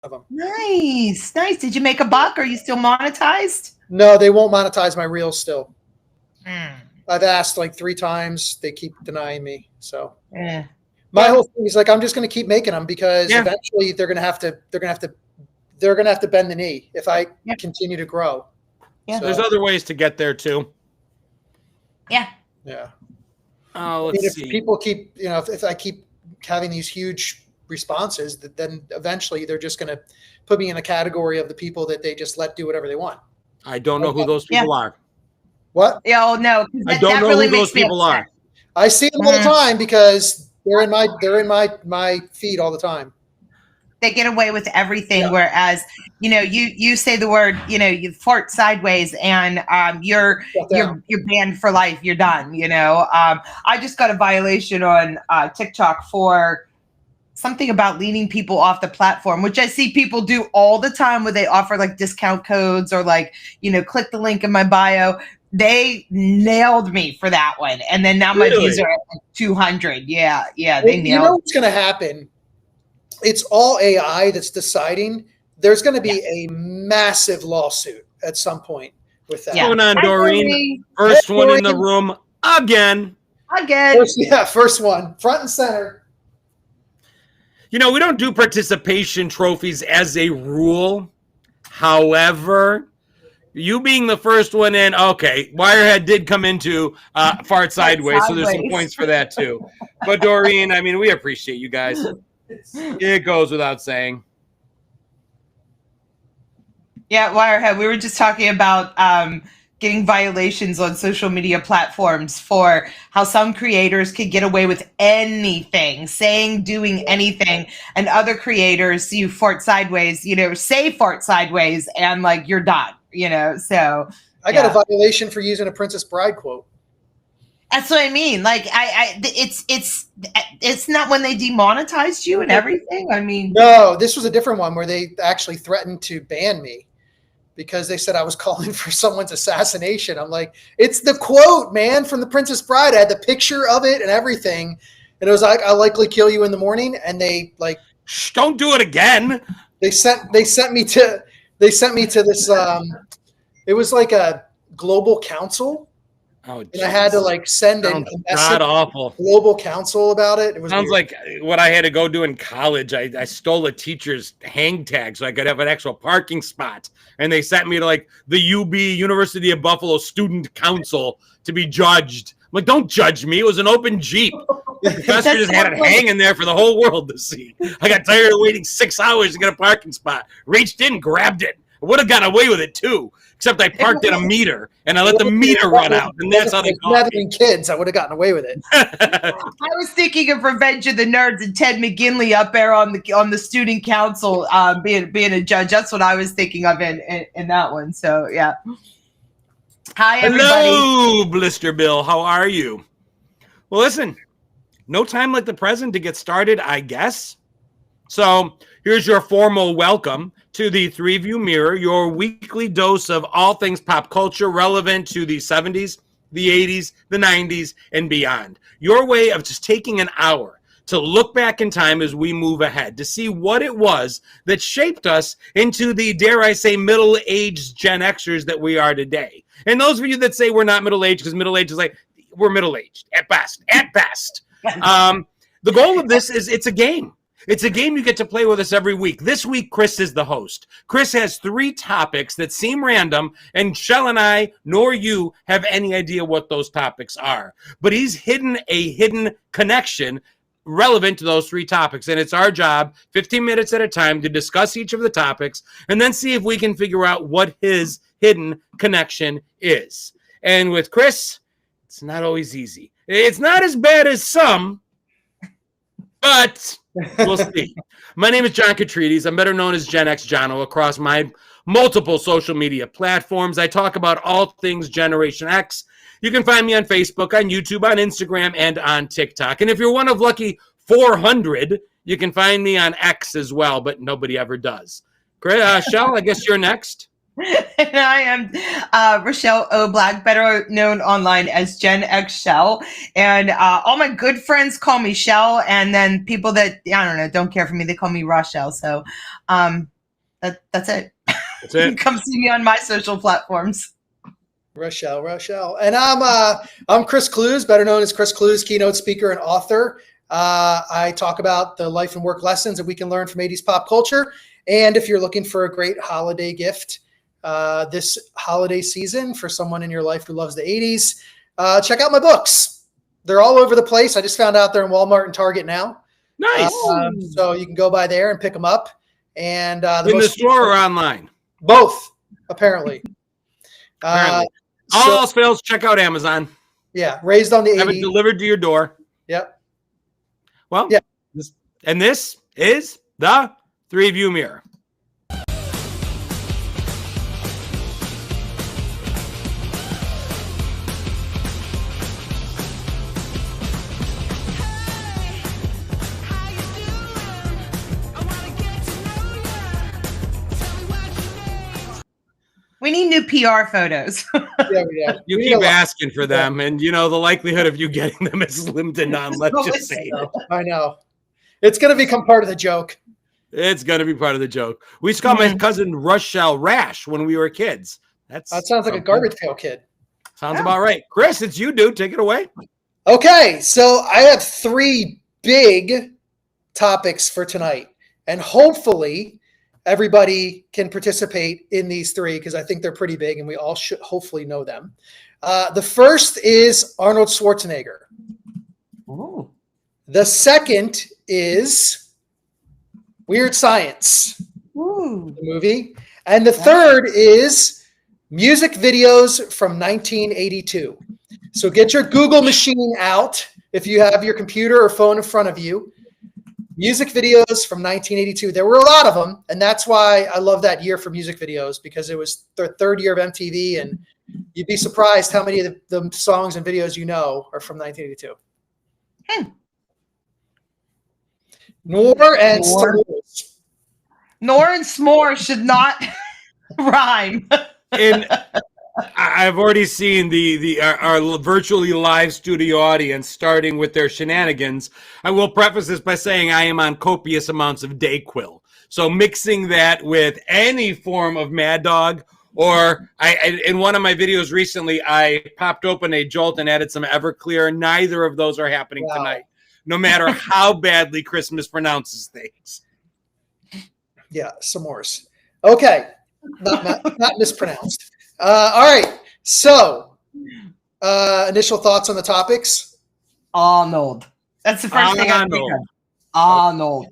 of them. Nice. Did you make a buck? Are you still monetized? No, they won't monetize my reels still. Mm. I've asked like 3 times. They keep denying me. So my Yeah. whole thing is like I'm just going to keep making them because eventually they're going to have to bend the knee if I continue to grow. Yeah. So, there's other ways to get there too. Yeah. Yeah. Let's see. If people keep, if I keep having these huge responses, then eventually they're just going to put me in a category of the people that they just let do whatever they want. I don't know who those people are. What? Yeah, oh no. I don't know who those people are. I see them all the time because they're in my feed all the time. They get away with everything, whereas you say the word, you fart sideways, and you're banned for life. You're done. I just got a violation on TikTok for something about leading people off the platform, which I see people do all the time, where they offer like discount codes or like click the link in my bio. They nailed me for that one, and then now my views are at 200. Yeah, they nailed. You know what's going to happen? It's all AI that's deciding. There's going to be a massive lawsuit at some point with that. What's going on, Doreen? First one in the room again. First one, front and center. We don't do participation trophies as a rule. However, you being the first one in, okay, Wirehead did come into fart sideways, so there's some points for that too. But Doreen, we appreciate you guys. It goes without saying. Yeah, Wirehead, we were just talking about getting violations on social media platforms for how some creators could get away with anything, doing anything, and other creators, you fart sideways, say fart sideways, and like you're done, so. I got a violation for using a Princess Bride quote. That's what I mean. Like it's not when they demonetized you and everything. No, this was a different one where they actually threatened to ban me because they said I was calling for someone's assassination. I'm like, it's the quote, man, from the Princess Bride. I had the picture of it and everything, and it was like, "I'll likely kill you in the morning." And they like, shh, don't do it again. They sent me to this. It was like a global council. Oh, and I had to like send a message awful. Global council about it. It was sounds weird. Like what I had to go do in college. I stole a teacher's hang tag so I could have an actual parking spot. And they sent me to like the University of Buffalo Student Council to be judged. I'm like, don't judge me. It was an open Jeep. The professor just had it hanging there for the whole world to see. I got tired of waiting 6 hours to get a parking spot. Reached in, grabbed it. I would have gotten away with it too. Except I parked at a meter, and I let the meter run out, and that's how they caught me. Kids, I would have gotten away with it. I was thinking of Revenge of the Nerds and Ted McGinley up there on the student council, being a judge. That's what I was thinking of in that one. So yeah. Hi everybody. Hello, Blister Bill. How are you? Well, listen, no time like the present to get started, I guess. So here's your formal welcome to the Three View Mirror, your weekly dose of all things pop culture relevant to the 70s, the 80s, the 90s, and beyond. Your way of just taking an hour to look back in time as we move ahead, to see what it was that shaped us into the, dare I say, middle-aged Gen Xers that we are today. And those of you that say we're not middle-aged, because middle-aged is like, we're middle-aged, at best. The goal of this is it's a game. It's a game you get to play with us every week. This week, Chris is the host. Chris has 3 topics that seem random, and Shell and I, nor you, have any idea what those topics are. But he's hidden a hidden connection relevant to those 3 topics, and it's our job, 15 minutes at a time, to discuss each of the topics, and then see if we can figure out what his hidden connection is. And with Chris, it's not always easy. It's not as bad as some, but we'll see. My name is John Katrides. I'm better known as Gen X Jono across my multiple social media platforms. I talk about all things Generation X. You can find me on Facebook, on YouTube, on Instagram, and on TikTok. And if you're one of lucky 400, you can find me on X as well, but nobody ever does. Shell, I guess you're next. And I am Rochelle O. Black, better known online as Gen X Shell. And all my good friends call me Shell. And then people that, I don't know, don't care for me, they call me Rochelle. So that's it. That's it. Come see me on my social platforms. Rochelle. And I'm Chris Clues, better known as Chris Clues, keynote speaker and author. I talk about the life and work lessons that we can learn from 80s pop culture. And if you're looking for a great holiday gift this holiday season for someone in your life who loves the 80s, check out my books. They're all over the place. I just found out they're in Walmart and Target now. Nice. So you can go by there and pick them up. And in the store or online? Both, apparently. Apparently. All else fails, check out Amazon. Yeah, raised on the 80s. Have it delivered to your door. Yep. Well, yeah. This is the Three View Mirror. We need new PR photos. Yeah. You keep asking for them, and the likelihood of you getting them is slim to none. Let's just say. I know. It's going to become part of the joke. It's going to be part of the joke. We used to call my cousin Rochelle Rash when we were kids. That sounds like a garbage pail kid. Sounds about right. Chris, it's you, dude. Take it away. Okay, so I have 3 big topics for tonight, and hopefully everybody can participate in these 3 because I think they're pretty big and we all should hopefully know them. The first is Arnold Schwarzenegger. Oh. The second is Weird Science, the movie. And the third is music videos from 1982. So get your Google machine out if you have your computer or phone in front of you. Music videos from 1982. There were a lot of them, and that's why I love that year for music videos, because it was the 3rd year of MTV, and you'd be surprised how many of the songs and videos you know are from 1982. Nor and s'mores. Nor and s'more should not rhyme. And I've already seen our virtually live studio audience starting with their shenanigans. I will preface this by saying I am on copious amounts of Dayquil. So mixing that with any form of Mad Dog, or in one of my videos recently, I popped open a Jolt and added some Everclear. Neither of those are happening tonight, no matter how badly Chris mispronounces things. Yeah, s'mores. Okay, not mispronounced. All right, so initial thoughts on the topics? Arnold. That's the first thing I think of. Arnold.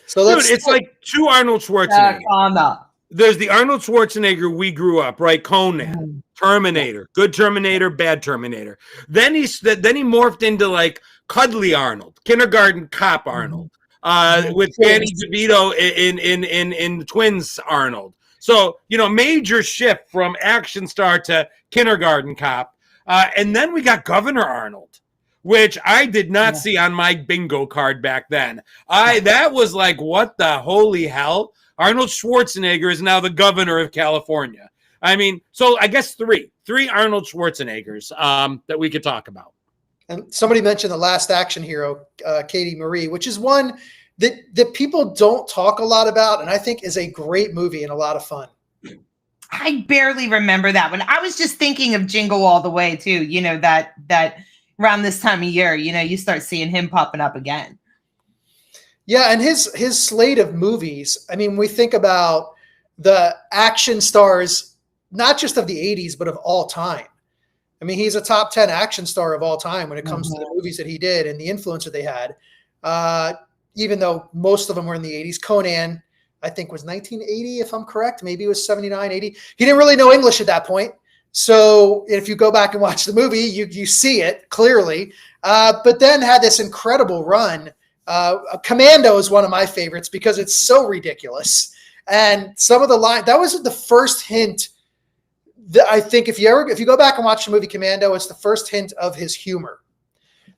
So it's like 2 Arnold Schwarzenegger. There's the Arnold Schwarzenegger we grew up, right? Conan, Terminator, good Terminator, bad Terminator. Then he morphed into like Cuddly Arnold, Kindergarten Cop Arnold, with Danny DeVito in Twins Arnold. So, major shift from action star to kindergarten cop. And then we got Governor Arnold, which I did not see on my bingo card back then. That was like, what the holy hell? Arnold Schwarzenegger is now the governor of California. I mean, so I guess 3 Arnold Schwarzeneggers that we could talk about. And somebody mentioned The Last Action Hero, Katie Marie, which is one that people don't talk a lot about, and I think is a great movie and a lot of fun. I barely remember that one. I was just thinking of Jingle All the Way too. That around this time of year, you start seeing him popping up again. Yeah, and his slate of movies. I mean, we think about the action stars, not just of the 80s, but of all time. I mean, he's a top 10 action star of all time when it comes to the movies that he did and the influence that they had. Even though most of them were in the 80s. Conan, I think, was 1980, if I'm correct. Maybe it was 79, 80. He didn't really know English at that point. So if you go back and watch the movie, you see it clearly. But then had this incredible run. Commando is one of my favorites because it's so ridiculous. And some of the line, that was the first hint that I think if you go back and watch the movie Commando, it's the first hint of his humor.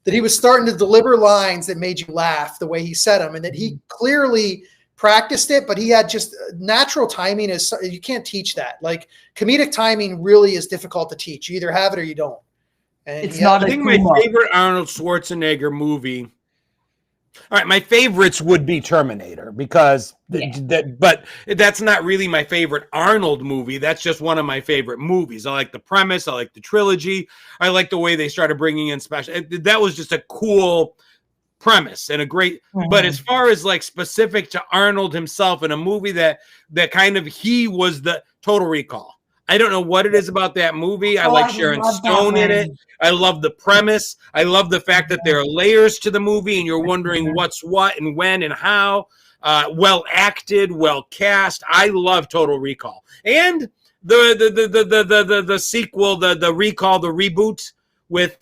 That he was starting to deliver lines that made you laugh the way he said them, and that he clearly practiced it, but he had just natural timing. You can't teach that. Like comedic timing really is difficult to teach. You either have it or you don't. And it's not. I think my favorite Arnold Schwarzenegger movie. All right, my favorites would be Terminator because but that's not really my favorite Arnold movie. That's just one of my favorite movies. I like the premise. I like the trilogy. I like the way they started bringing in special. That was just a cool premise and a great. But as far as like specific to Arnold himself in a movie that kind of he was the Total Recall. I don't know what it is about that movie. I like Sharon Stone in it. I love the premise. I love the fact that there are layers to the movie and you're wondering what's what and when and how. Well acted, well cast. I love Total Recall. And the sequel, the Recall, the reboot with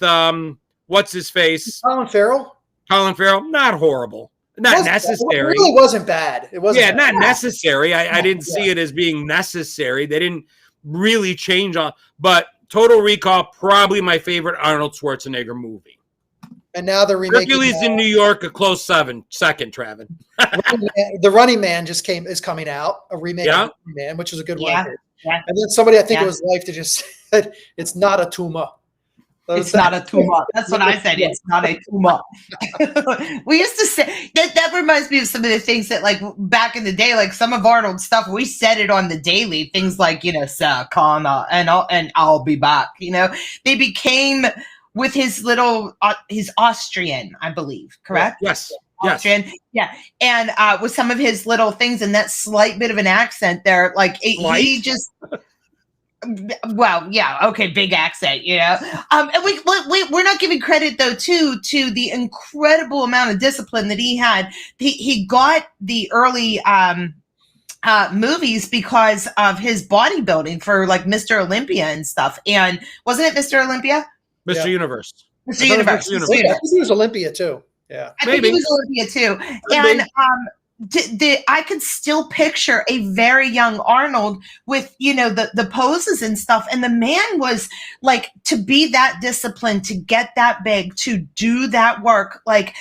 what's his face? Colin Farrell. Colin Farrell, not horrible. Not necessary. It really wasn't bad. It wasn't. Yeah, not necessary. I didn't see it as being necessary. They didn't really change on, but Total Recall, probably my favorite Arnold Schwarzenegger movie. And now they're remaking Hercules in New York, a close second, Travis. The Running Man is coming out, a remake of The Running Man, which is a good one. Yeah. And then somebody, I think it was Life, to just said it's not a tumor. It's not a tumor. That's what I said. It's not a tumor. We used to say that reminds me of some of the things that, like, back in the day, like some of Arnold's stuff, we said it on the daily. Things like, Sir Connor and I'll be back. They became with his little, his Austrian, I believe, correct? Yes. Austrian. Yeah. And with some of his little things and that slight bit of an accent there, like he just. Well, yeah, okay, big accent, and we're not giving credit though to the incredible amount of discipline that he had. He got the early movies because of his bodybuilding for like Mr. Olympia and stuff. And wasn't it Mr. Olympia? Mr. Universe. Mr. Universe. I think he was Olympia too. Yeah, I think he was Olympia too. And I could still picture a very young Arnold with, the poses and stuff. And the man was like, to be that disciplined, to get that big, to do that work, like,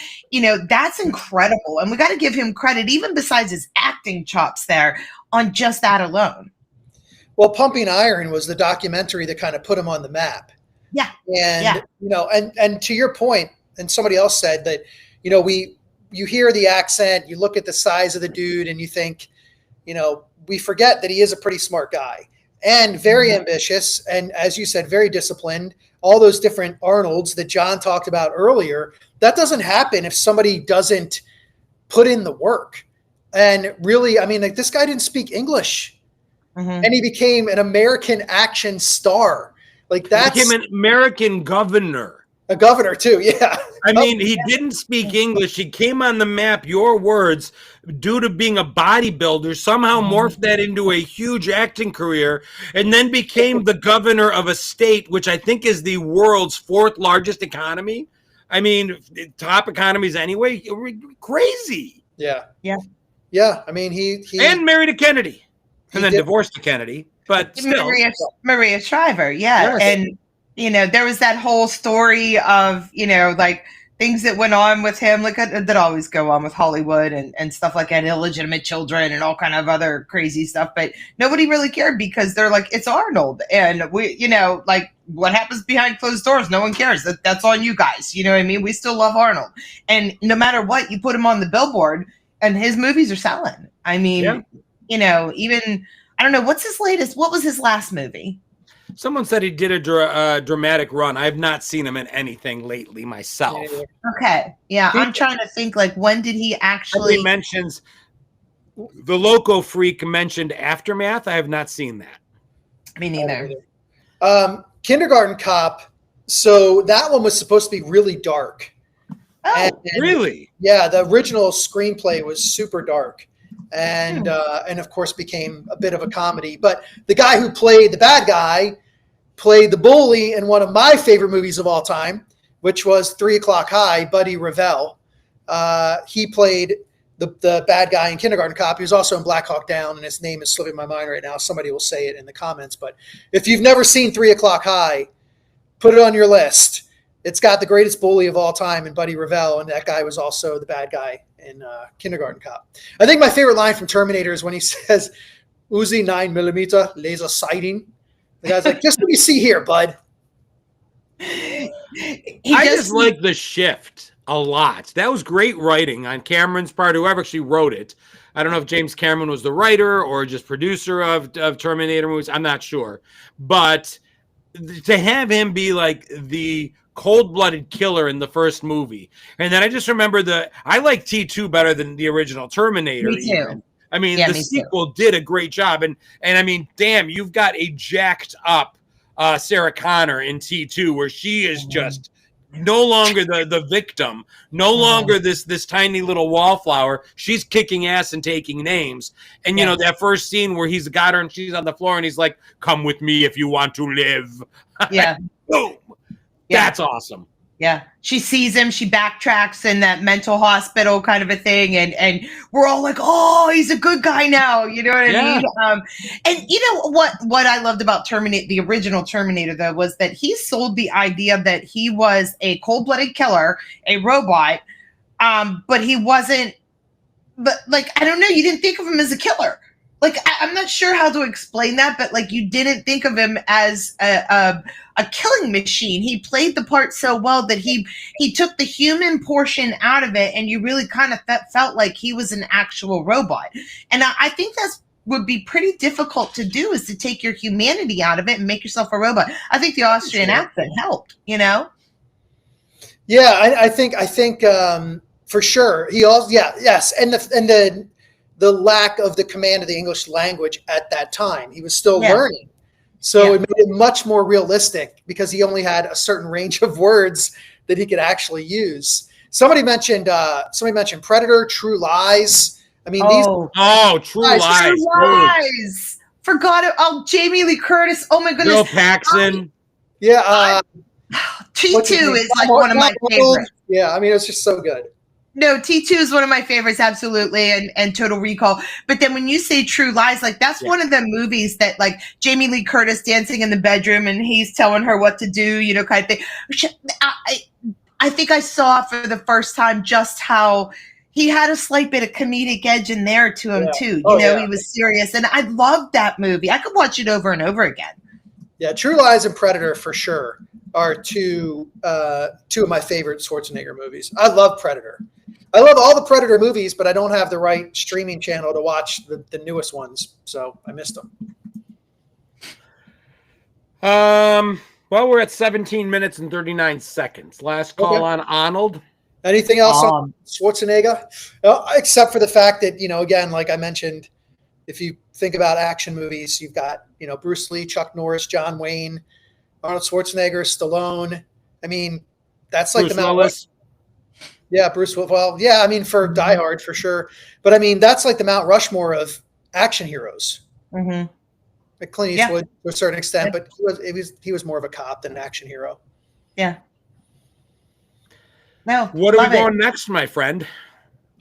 that's incredible. And we got to give him credit, even besides his acting chops there, on just that alone. Well, Pumping Iron was the documentary that kind of put him on the map. Yeah. And, and to your point, and somebody else said that, you hear the accent, you look at the size of the dude, and you think, we forget that he is a pretty smart guy and very ambitious. And as you said, very disciplined. All those different Arnolds that John talked about earlier, that doesn't happen if somebody doesn't put in the work. And really, I mean, like, this guy didn't speak English and he became an American action star. Like, that's he became an American governor. A governor too, yeah. I mean, he didn't speak English. He came on the map, your words, due to being a bodybuilder, somehow morphed that into a huge acting career, and then became the governor of a state, which I think is the world's 4th largest economy. I mean, top economies anyway. Crazy. Yeah. I mean, he and married a Kennedy, and then divorced a Kennedy, but still. Maria Shriver, and. There was that whole story of, like things that went on with him, like that always go on with Hollywood and stuff like that, illegitimate children and all kind of other crazy stuff. But nobody really cared because they're like, it's Arnold. And we, like what happens behind closed doors, no one cares. That's on you guys. You know what I mean? We still love Arnold. And no matter what, you put him on the billboard and his movies are selling. I mean, even, I don't know, what was his last movie? Someone said he did a dramatic run. I have not seen him in anything lately myself. Okay. Yeah. I'm trying to think, like, when did he actually... He mentions... The Loco Freak mentioned Aftermath. I have not seen that. Me neither. Kindergarten Cop. So that one was supposed to be really dark. Oh, and really? Yeah. The original screenplay was super dark. And of course became a bit of a comedy. But the guy who played the bad guy played the bully in one of my favorite movies of all time, which was 3 O'Clock High, Buddy Revell. He played the bad guy in Kindergarten Cop. He was also in Black Hawk Down, and his name is slipping my mind right now. Somebody will say it in the comments. But if you've never seen 3 O'Clock High, put it on your list. It's got the greatest bully of all time in Buddy Revell, and that guy was also the bad guy in Kindergarten Cop. I think my favorite line from Terminator is when he says, Uzi 9mm laser sighting. The guy's like, just what you see here, bud. I just like the shift a lot. That was great writing on Cameron's part, whoever actually wrote it. I don't know if James Cameron was the writer or just producer of Terminator movies. I'm not sure. But to have him be like the cold-blooded killer in the first movie. And then I just remember I like T2 better than the original Terminator. Me too. Even. I mean, the sequel did a great job. And I mean, damn, you've got a jacked up Sarah Connor in T2 where she is just no longer the victim, no longer this tiny little wallflower. She's kicking ass and taking names. And, you know, that first scene where he's got her and she's on the floor and he's like, come with me if you want to live. Yeah. Boom. Yeah. That's awesome. Yeah. She sees him. She backtracks in that mental hospital kind of a thing. And we're all like, oh, he's a good guy now. You know what I mean? And you know what I loved about Terminator, the original Terminator, though, was that he sold the idea that he was a cold-blooded killer, a robot, but he wasn't, but like, I don't know, you didn't think of him as a killer. Like, I'm not sure how to explain that, but like, you didn't think of him as a killing machine. He played the part so well that he took the human portion out of it, and you really kind of felt like he was an actual robot. And I think that's would be pretty difficult to do, is to take your humanity out of it and make yourself a robot. I think the Austrian accent helped, you know? Yeah, I think for sure. He also, yes. And the lack of the command of the English language at that time. He was still learning. So it made it much more realistic because he only had a certain range of words that he could actually use. Somebody mentioned Predator, True Lies. I mean, True Lies. True Lies. Forgot it. Oh, Jamie Lee Curtis. Oh my goodness. Bill Paxton. Yeah. T2 is like one of my favorites. Yeah, I mean, it's just so good. No, T2 is one of my favorites, absolutely, and Total Recall. But then when you say True Lies, like that's one of the movies that like Jamie Lee Curtis dancing in the bedroom and he's telling her what to do, you know, kind of thing. I think I saw for the first time just how he had a slight bit of comedic edge in there to him too. You know, he was serious, and I loved that movie. I could watch it over and over again. Yeah, True Lies and Predator for sure are two of my favorite Schwarzenegger movies. I love Predator. I love all the Predator movies, but I don't have the right streaming channel to watch the newest ones, so I missed them. Well, we're at 17 minutes and 39 seconds. Last call on Arnold. Anything else on Schwarzenegger? Except for the fact that, you know, again, like I mentioned, if you think about action movies, you've got, you know, Bruce Lee, Chuck Norris, John Wayne, Arnold Schwarzenegger, Stallone. I mean, that's like Bruce the Mount Willis. Yeah, Bruce Willis. Well, yeah, I mean, for Die Hard, for sure. But, I mean, that's like the Mount Rushmore of action heroes. Mm-hmm. Like Clint Eastwood to a certain extent, but he was more of a cop than an action hero. Yeah. No. What are we going next, my friend?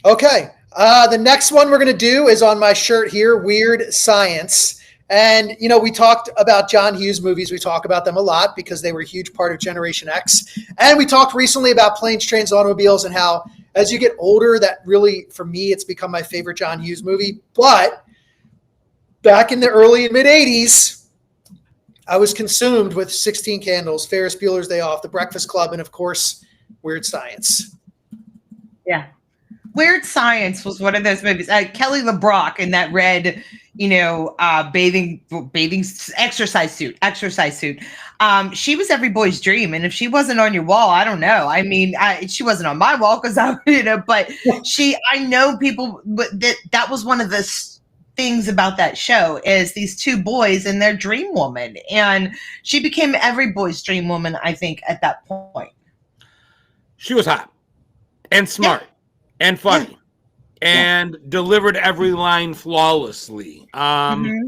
Okay. The next one we're going to do is on my shirt here, Weird Science. And, you know, we talked about John Hughes movies. We talk about them a lot because they were a huge part of Generation X. And we talked recently about Planes, Trains, Automobiles and how as you get older, that really, for me, it's become my favorite John Hughes movie. But back in the early and mid-'80s, I was consumed with 16 Candles, Ferris Bueller's Day Off, The Breakfast Club, and, of course, Weird Science. Yeah. Weird Science was one of those movies. Kelly LeBrock in that red, you know, bathing exercise suit. She was every boy's dream, and if she wasn't on your wall, I don't know. I mean, she wasn't on my wall because but I know people. But that was one of the things about that show is these two boys and their dream woman, and she became every boy's dream woman. I think at that point, she was hot and smart. Yeah. And funny, and delivered every line flawlessly. Yeah.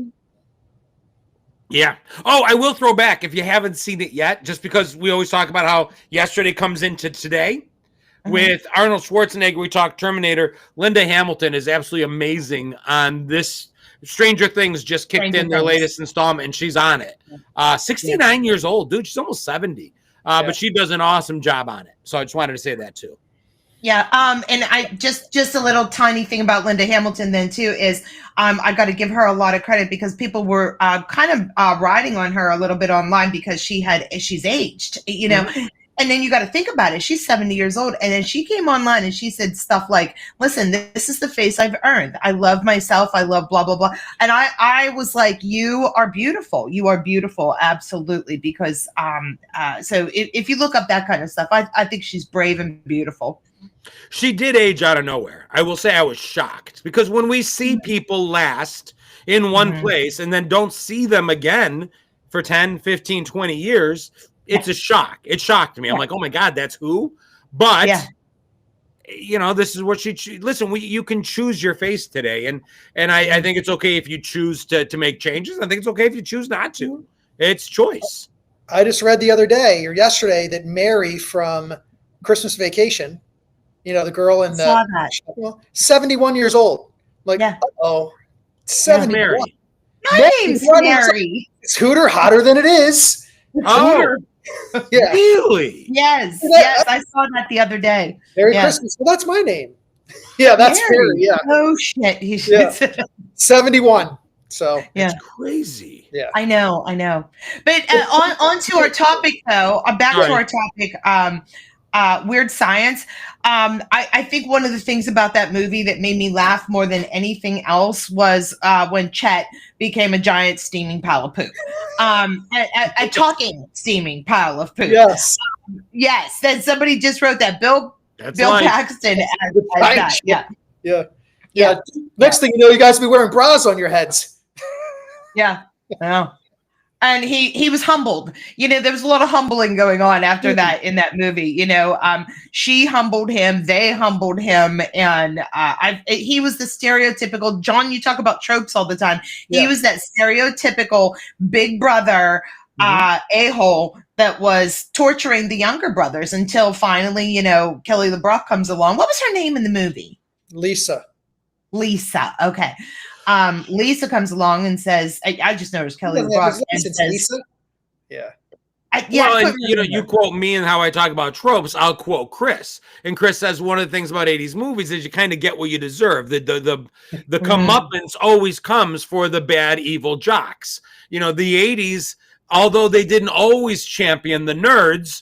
Oh, I will throw back if you haven't seen it yet, just because we always talk about how yesterday comes into today. With Arnold Schwarzenegger, we talked Terminator. Linda Hamilton is absolutely amazing on this. Stranger Things just kicked in their latest installment, and she's on it. 69 years old, dude. She's almost 70. But she does an awesome job on it. So I just wanted to say that too. Yeah, and I just a little tiny thing about Linda Hamilton then too is I got to give her a lot of credit because people were kind of riding on her a little bit online because she's aged, you know. Mm-hmm. And then you got to think about it. She's 70 years old. And then she came online and she said stuff like, listen, this is the face I've earned. I love myself. I love blah, blah, blah. And I was like, you are beautiful. You are beautiful. Absolutely. Because so if you look up that kind of stuff, I think she's brave and beautiful. She did age out of nowhere. I will say I was shocked because when we see people last in one place and then don't see them again for 10, 15, 20 years, it's a shock. It shocked me. I'm like, oh my God, that's who? But, you know, this is what listen, you can choose your face today. And I think it's okay if you choose to make changes. I think it's okay if you choose not to. It's choice. I just read the other day or yesterday that Mary from Christmas Vacation, you know, the girl in the 71 years old. Like, 71. Mary. My name's Mary. Is Hooter hotter than it is? Oh. Yeah. Really? Yes. Yes. I saw that the other day. Merry Christmas. Well, that's my name. Yeah, that's Mary. Yeah. Oh shit. 71. So it's crazy. Yeah. I know. But on to our topic though. Back to our topic. Weird Science. I think one of the things about that movie that made me laugh more than anything else was when Chet became a giant steaming pile of poop. A talking steaming pile of poop. Yes. Yes. Then somebody just wrote that. Bill Paxton. Yeah. Next thing you know, you guys will be wearing bras on your heads. Yeah. Wow. And he was humbled. You know, there was a lot of humbling going on after that in that movie. You know, she humbled him, they humbled him, and he was the stereotypical. John, you talk about tropes all the time. He was that stereotypical big brother a-hole that was torturing the younger brothers until finally, you know, Kelly LeBrock comes along. What was her name in the movie? Lisa. Okay. Lisa comes along and says, I just noticed Kelly LeBrock and says, Lisa? Yeah. Well, you know, you quote me and how I talk about tropes. I'll quote Chris, and Chris says one of the things about '80s movies is you kind of get what you deserve. The comeuppance always comes for the bad, evil jocks. You know, the '80s, although they didn't always champion the nerds,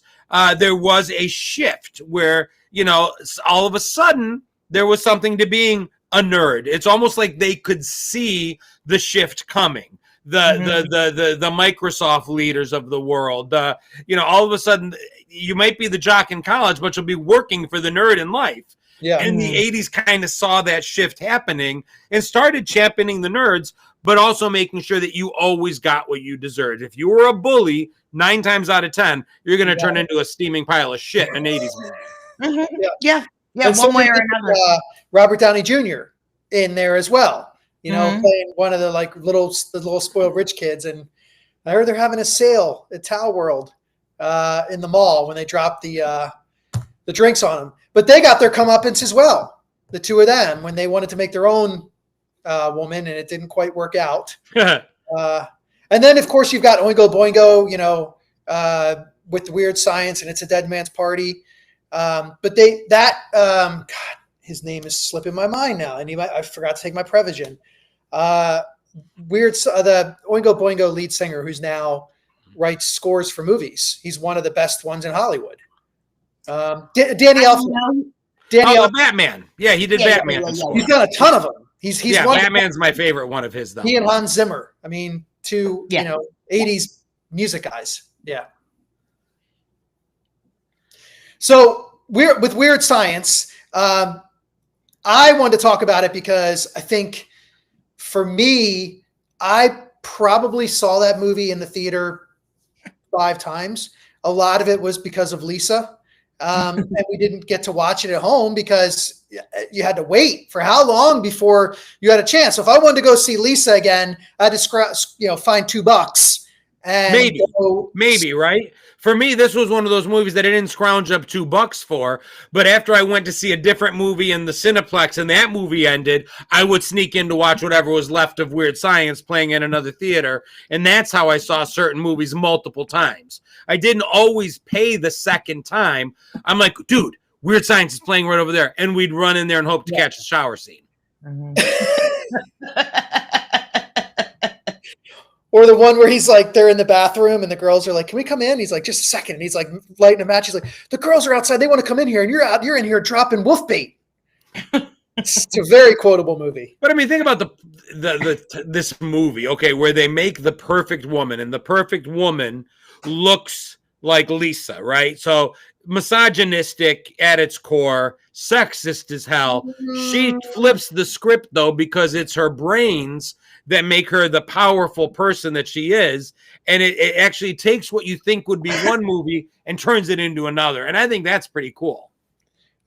there was a shift where, you know, all of a sudden there was something to being a nerd. It's almost like they could see the shift coming. The Microsoft leaders of the world. You know, all of a sudden you might be the jock in college, but you'll be working for the nerd in life. Yeah. And the 80s kind of saw that shift happening and started championing the nerds, but also making sure that you always got what you deserved. If you were a bully, 9 times out of 10, you're going to turn into a steaming pile of shit in an 80s movie. Yeah, one way or another. Robert Downey Jr. in there as well, you know, playing one of the little spoiled rich kids. And I heard they're having a sale at Towel World in the mall when they dropped the drinks on them. But they got their comeuppance as well, the two of them, when they wanted to make their own woman, and it didn't quite work out. And then, of course, you've got Oingo Boingo, you know, with the Weird Science, and It's a Dead Man's Party. But God, his name is slipping my mind now, and I forgot to take my Prevagen. The Oingo Boingo lead singer, who's now writes scores for movies. He's one of the best ones in Hollywood. Danny Elfman. The Batman. Yeah, he did Batman. Yeah. He's done a ton of them. He's Batman's my favorite one of his, though. He and Hans Zimmer. I mean, two 80s music guys. Yeah. So with Weird Science, I wanted to talk about it because I think for me, I probably saw that movie in the theater 5 times. A lot of it was because of Lisa. And we didn't get to watch it at home because you had to wait for how long before you had a chance. So if I wanted to go see Lisa again, I had to find $2 and maybe, right? For me, this was one of those movies that I didn't scrounge up $2 for. But after I went to see a different movie in the Cineplex and that movie ended, I would sneak in to watch whatever was left of Weird Science playing in another theater. And that's how I saw certain movies multiple times. I didn't always pay the second time. I'm like, dude, Weird Science is playing right over there. And we'd run in there and hope to catch the shower scene. Or the one where he's like, they're in the bathroom and the girls are like, can we come in? He's like, just a second. And he's like lighting a match. He's like, the girls are outside. They want to come in here. And you're in here dropping wolf bait. It's a very quotable movie. But I mean, think about this movie, okay, where they make the perfect woman, and the perfect woman looks like Lisa, right? So misogynistic at its core, sexist as hell. She flips the script though, because it's her brains that make her the powerful person that she is. And it actually takes what you think would be one movie and turns it into another. And I think that's pretty cool.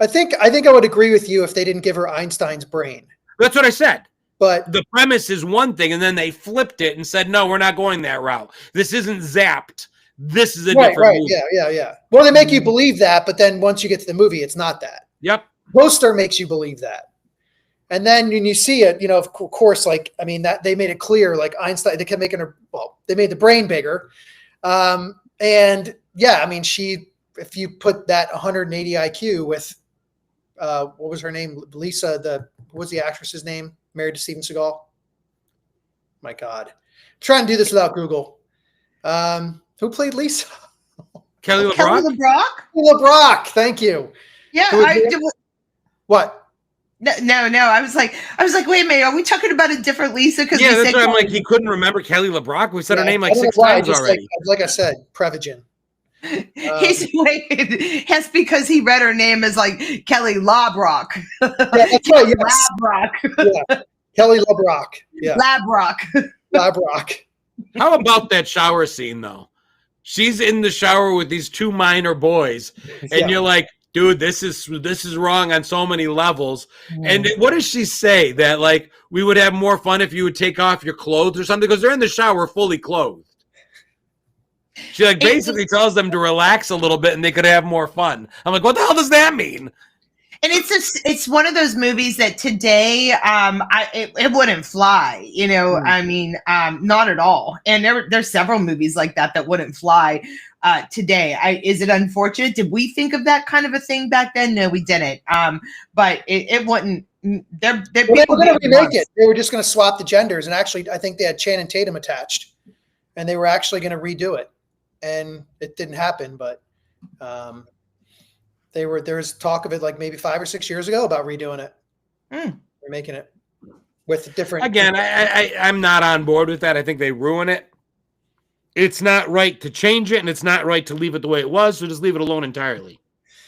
I think I would agree with you if they didn't give her Einstein's brain. That's what I said. But the premise is one thing, and then they flipped it and said, no, we're not going that route. This isn't Zapped. This is a different movie. Yeah. Well, they make you believe that, but then once you get to the movie, it's not that. Yep. Poster makes you believe that. And then when you see it, of course, like, I mean, that they made it clear, like Einstein, they kept making her, they made the brain bigger. And yeah, I mean, if you put that 180 IQ with, what was her name? Lisa, what was the actress's name? Married to Steven Seagal. My God. I'm trying to do this without Google. Who played Lisa? Kelly LeBrock? Kelly LeBrock? LeBrock. Thank you. Yeah. What? No. I was like, wait a minute. Are we talking about a different Lisa? Because that's why I'm like, he couldn't remember Kelly LeBrock. We said her name like 6 times already. Like I said, Prevagen. That's because he read her name as like Kelly LeBrock. Yeah, that's right. Yes. LeBrock. Yeah. Kelly LeBrock. Yeah. LeBrock. How about that shower scene though? She's in the shower with these 2 minor boys, and you're like, dude, this is wrong on so many levels. And what does she say? That like we would have more fun if you would take off your clothes or something, because they're in the shower fully clothed. She like basically tells them to relax a little bit and they could have more fun. I'm like, what the hell does that mean? And it's one of those movies that today it wouldn't fly, I mean, not at all. And there's several movies like that wouldn't fly today. Is it unfortunate? Did we think of that kind of a thing back then? No, we didn't. But it wouldn't. They were going to remake it. They were just going to swap the genders, and actually, I think they had Channing Tatum attached, and they were actually going to redo it, and it didn't happen. But there was talk of it like maybe 5 or 6 years ago about redoing it, remaking it with different. Again, I'm not on board with that. I think they ruin it. It's not right to change it, and it's not right to leave it the way it was. So just leave it alone entirely.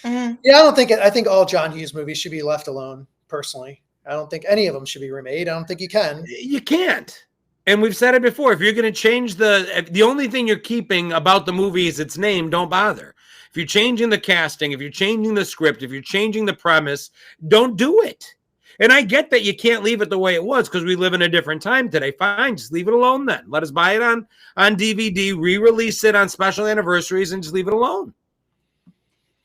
Mm-hmm. Yeah, I think all John Hughes movies should be left alone. Personally, I don't think any of them should be remade. I don't think you can. You can't. And we've said it before. If you're going to change the only thing you're keeping about the movie is its name, don't bother. If you're changing the casting, if you're changing the script, if you're changing the premise, don't do it. And I get that you can't leave it the way it was because we live in a different time today. Fine, just leave it alone then. Let us buy it on DVD, re-release it on special anniversaries, and just leave it alone.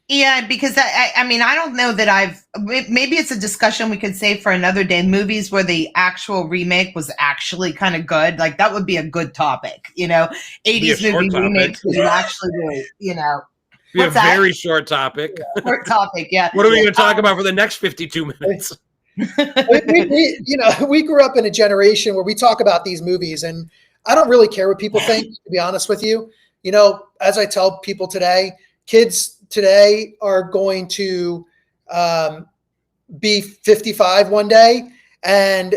Yeah, because I mean, I don't know that maybe it's a discussion we could save for another day. Movies where the actual remake was actually kind of good. Like that would be a good topic, 80s movie remakes was actually good, Be a very short topic. Yeah. Short topic, yeah. What are we going to talk about for the next 52 minutes? we grew up in a generation where we talk about these movies, and I don't really care what people think, to be honest with you. As I tell people today, kids today are going to be 55 one day, and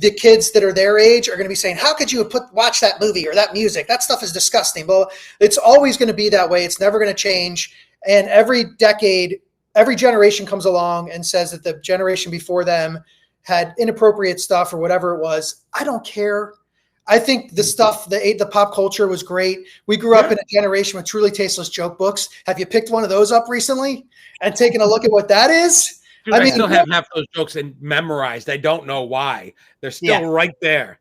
the kids that are their age are going to be saying, how could you watch that movie or that music? That stuff is disgusting. But it's always going to be that way. It's never going to change. And every decade, every generation comes along and says that the generation before them had inappropriate stuff or whatever it was. I don't care. I think the stuff, the pop culture was great. We grew up in a generation with truly tasteless joke books. Have you picked one of those up recently and taken a look at what that is? Dude, I still have half those jokes memorized. I don't know why. They're still right there.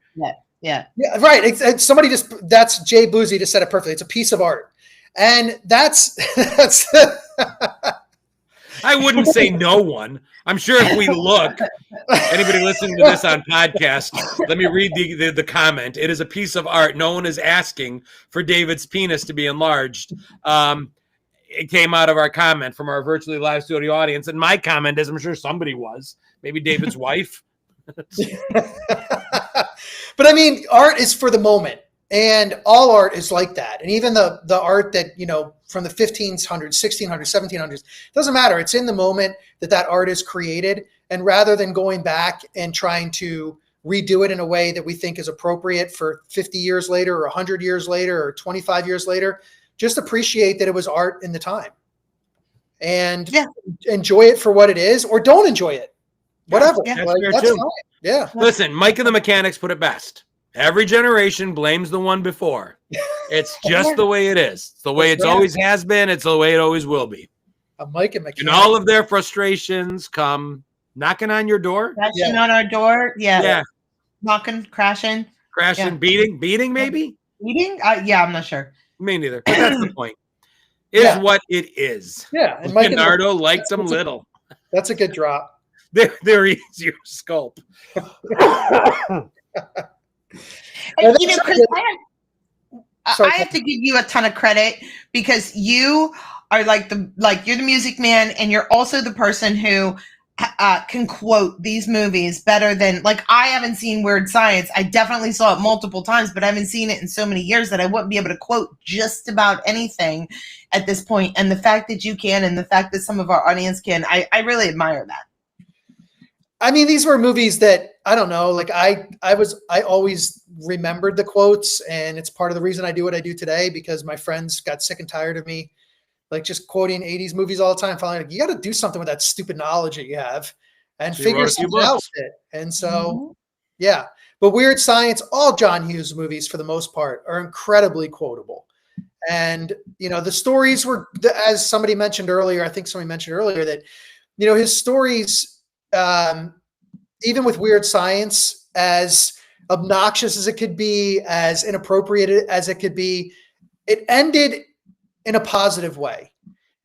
Yeah, right. Somebody that's Jay Boozy just said it perfectly. It's a piece of art. And that's I wouldn't say no one. I'm sure if we look, anybody listening to this on podcast, let me read the comment. It is a piece of art. No one is asking for David's penis to be enlarged. it came out of our comment from our virtually live studio audience. And my comment is, I'm sure somebody was, maybe David's wife. But I mean, art is for the moment, and all art is like that. And even the art that, from the 1500s, 1600s, 1700s, doesn't matter. It's in the moment that art is created. And rather than going back and trying to redo it in a way that we think is appropriate for 50 years later or 100 years later or 25 years later, just appreciate that it was art in the time and enjoy it for what it is, or don't enjoy it. Whatever. Yeah, that's fine. Yeah. Listen, Mike and the Mechanics put it best. Every generation blames the one before. It's just the way it is. It's the way it's always has been. It's the way it always will be. Mike and Mechanics. And all of their frustrations come knocking on your door. Crashing on our door. Yeah. Knocking, crashing. Beating maybe? Beating? I'm not sure. Me neither. But that's the point. Is what it is. Yeah. And Mike Leonardo liked them little. That's a good drop. They're easier to sculpt. And, Chris, I have to give you a ton of credit, because you are you're the music man, and you're also the person who can quote these movies better than, I haven't seen Weird Science. I definitely saw it multiple times, but I haven't seen it in so many years that I wouldn't be able to quote just about anything at this point. And the fact that you can, and the fact that some of our audience can, I really admire that. I mean, these were movies that, I don't know, I always remembered the quotes, and it's part of the reason I do what I do today, because my friends got sick and tired of me, just quoting 80s movies all the time. Finally, you got to do something with that stupid knowledge that you have and figure something out with it. And so, but Weird Science, all John Hughes movies for the most part are incredibly quotable. And, the stories were, as somebody mentioned earlier, that, his stories, even with Weird Science, as obnoxious as it could be, as inappropriate as it could be, it ended in a positive way.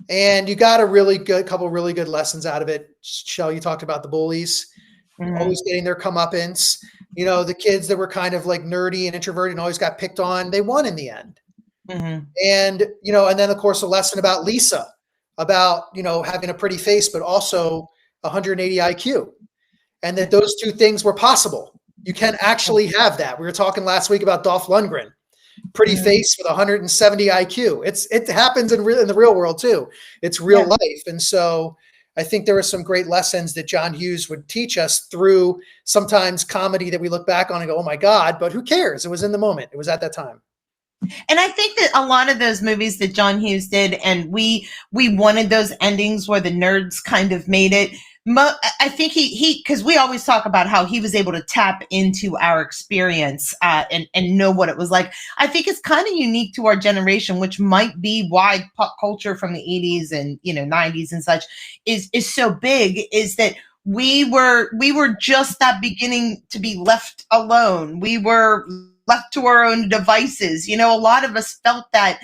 And you got a couple really good lessons out of it. Shell, you talked about the bullies, always getting their comeuppance. The kids that were kind of nerdy and introverted and always got picked on, they won in the end. And, and then of course, a lesson about Lisa, about, having a pretty face, but also 180 IQ, and that those two things were possible. You can actually have that. We were talking last week about Dolph Lundgren, pretty face with 170 IQ. It happens in the real world too. It's real life. And so I think there were some great lessons that John Hughes would teach us through sometimes comedy that we look back on and go, oh my God, but who cares? It was in the moment. It was at that time. And I think that a lot of those movies that John Hughes did, and we wanted those endings where the nerds kind of made it. I think he because we always talk about how he was able to tap into our experience and know what it was like. I think it's kind of unique to our generation, which might be why pop culture from the 80s and 90s and such is so big, is that we were just that beginning to be left alone. We were left to our own devices. A lot of us felt that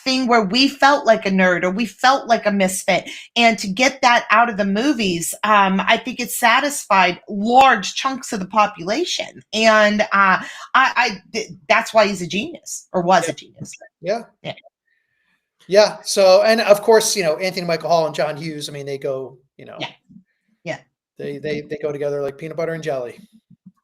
thing where we felt like a nerd or we felt like a misfit, and to get that out of the movies, I think it satisfied large chunks of the population, and that's why he's a genius, or was a genius. Yeah. So, and of course, Anthony Michael Hall and John Hughes, I mean, they go, they go together like peanut butter and jelly.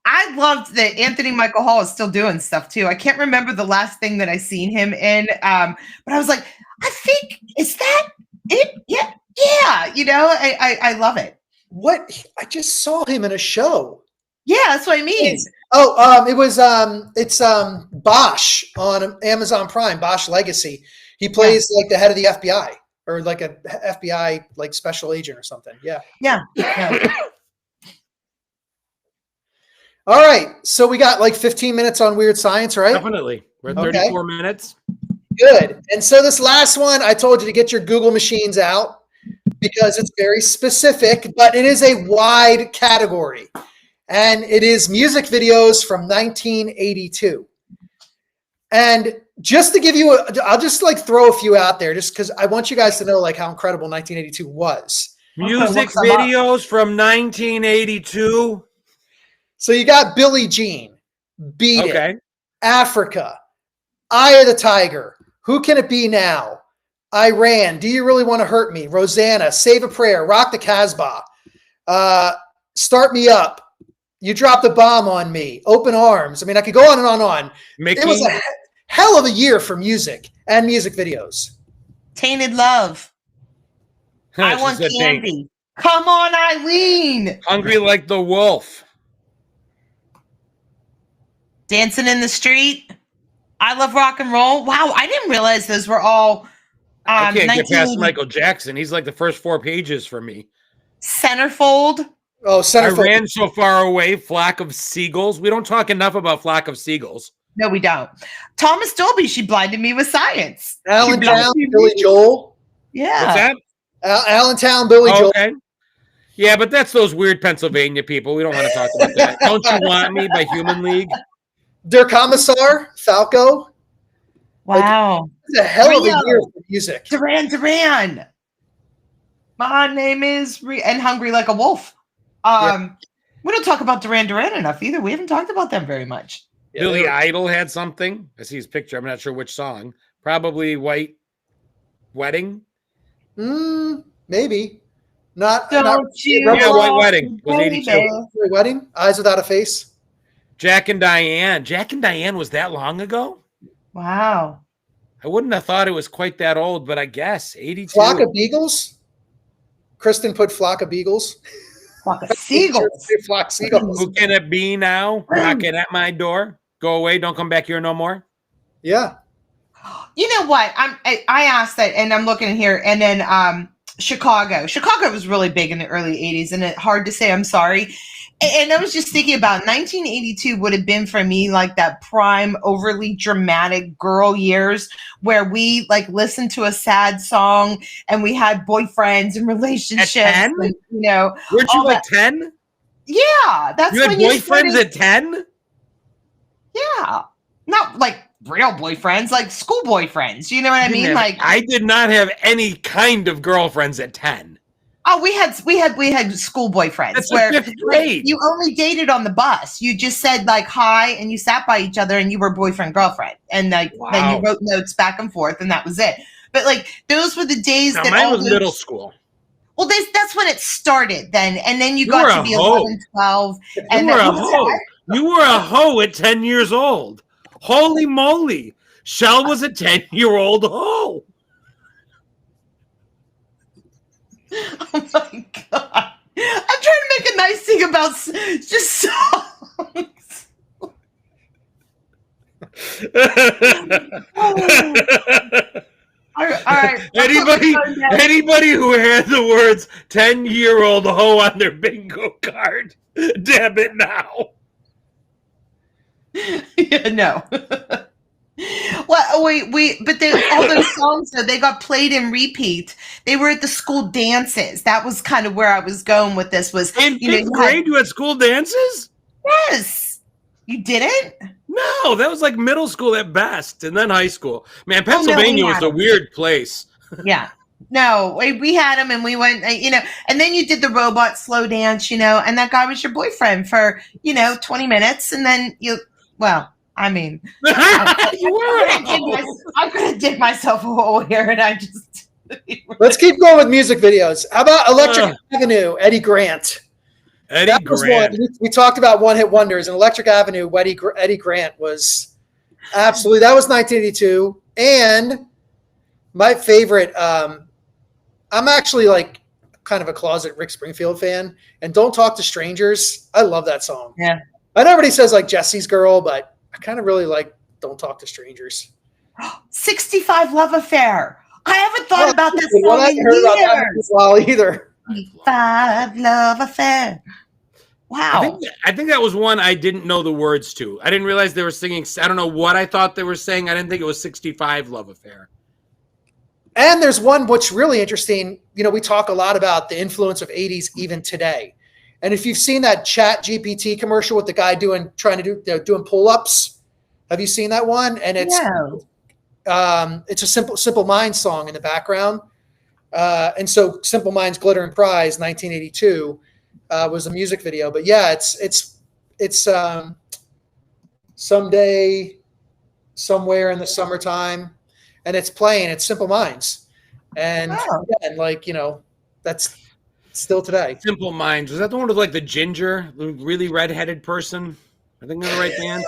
I loved that Anthony Michael Hall is still doing stuff too. I can't remember the last thing that I seen him in, but I was like, I think, is that it? Yeah. I love it. What? I just saw him in a show. Yeah, that's what I mean. It's Bosch on Amazon Prime, Bosch Legacy. He plays the head of the FBI, or a FBI special agent or something. Yeah. All right. So we got 15 minutes on Weird Science, right? Definitely. We're at 34 minutes. Good. And so this last one, I told you to get your Google machines out because it's very specific, but it is a wide category. And it is music videos from 1982. And just to give you I'll just throw a few out there just because I want you guys to know how incredible 1982 was. Music videos from 1982. So you got Billie Jean, Beat It, Africa, Eye of the Tiger, Who Can It Be Now, I Ran, Do You Really Want to Hurt Me, Rosanna, Save a Prayer, Rock the Casbah, Start Me Up, You Dropped the Bomb on Me, Open Arms. I mean, I could go on and on and on. Mickey. It was a hell of a year for music and music videos. Tainted Love. I She Want said Candy. Come on, Eileen. Hungry Like the Wolf. Dancing in the Street. I Love Rock and Roll. Wow, I didn't realize those were all I can't get past 1980 Michael Jackson. He's like the first 4 pages for me. Centerfold. Oh, I Centerfold. Ran So Far Away, Flock of Seagulls. We don't talk enough about Flock of Seagulls. No, we don't. Thomas Dolby, She Blinded Me with Science. Allentown, Billy Joel. Yeah. What's that? Allentown, Billy Joel. Okay. Yeah, but that's those weird Pennsylvania people. We don't want to talk about that. Don't You Want Me by Human League. Der Kommissar, Falco. Wow. It's a hell of a Rio. year for music. Duran. My name is and Hungry Like a Wolf. We don't talk about Duran enough either. We haven't talked about them very much. Yeah, Billy they were- Idol had something. I see his picture. I'm not sure which song. Probably White Wedding. Maybe. Not Don't you Rebel Yeah, White want Wedding was baby? 82. Wedding, Eyes Without a Face. Jack and Diane. Jack and Diane was that long ago? Wow. I wouldn't have thought it was quite that old, but I guess 82. Flock of Beagles. Kristen put Flock of Beagles. Flock of Seagulls. Flock Seagulls. Who can it be now? Knocking at my door. Go away. Don't come back here no more. Yeah. You know what? I asked that, and I'm looking here, and then Chicago. Chicago was really big in the early 80s, and it's hard to say I'm sorry. And I was just thinking about 1982 would have been for me like that prime, overly dramatic girl years where we like listened to a sad song and we had boyfriends and relationships. At 10? And, you know, Weren't you all like that- 10? Yeah, that's You had when boyfriends started- at 10? Yeah, not like real boyfriends, like school boyfriends. You know what I mean? Like, I did not have any kind of girlfriends at 10. oh, we had school boyfriends That's where the 5th grade. you only dated on the bus. You just said like hi, and you sat by each other, and you were boyfriend girlfriend, and like then Wow. you wrote notes back and forth, and that was it. But like those were the days Now, that mine all was those, middle school. Well, that's when it started then, and then you You got were to a be hoe. 11, 12, You and were then a hoe. You were a hoe at 10 years old. Holy moly. Shell was a 10-year-old hoe. Oh my god! I'm trying to make a nice thing about just songs. All right. Anybody who had the words 10-year-old hoe on their bingo card, dab it now. Yeah, no. Well, but all those songs though, they got played in repeat. They were at the school dances. That was kind of where I was going with this. Was In you know, 5th grade, you had school dances? yes, you didn't. No, that was like middle school at best, and then high school. Man, Oh, no, we Pennsylvania was had a them. weird place. Yeah. No, we had them and we went, you know, and then you did the robot slow dance, you know, and that guy was your boyfriend for, 20 minutes. And then I mean, You were a I could have did myself a hole here and I just. Let's keep going with music videos. How about Electric Avenue, Eddie Grant? Eddie That was Grant. one. We talked about one-hit wonders, and Electric Avenue, Eddie Grant was absolutely, that was 1982. And my favorite, I'm actually like kind of a closet Rick Springfield fan, and Don't Talk to Strangers. I love that song. Yeah. I know everybody says like Jesse's Girl, but I kind of really like Don't Talk to Strangers. 65 Love Affair. I haven't thought about this Well, song I in haven't heard about that years. in a while either. 65 Love Affair. Wow. I think that was one I didn't know the words to. I didn't realize they were singing. I don't know what I thought they were saying. I didn't think it was 65 Love Affair. And there's one what's really interesting. We talk a lot about the influence of 80s even today. And if you've seen that Chat GPT commercial with the guy doing pull-ups, have you seen that one? And it's a Simple Minds song in the background. And so Simple Minds, Glitter and Prize, 1982, was a music video. But yeah, it's someday, somewhere in the summertime, and it's playing. It's Simple Minds. And Oh. again, like, that's still today. Simple Minds. Was that the one with like the ginger, the really redheaded person? I think they're the right band.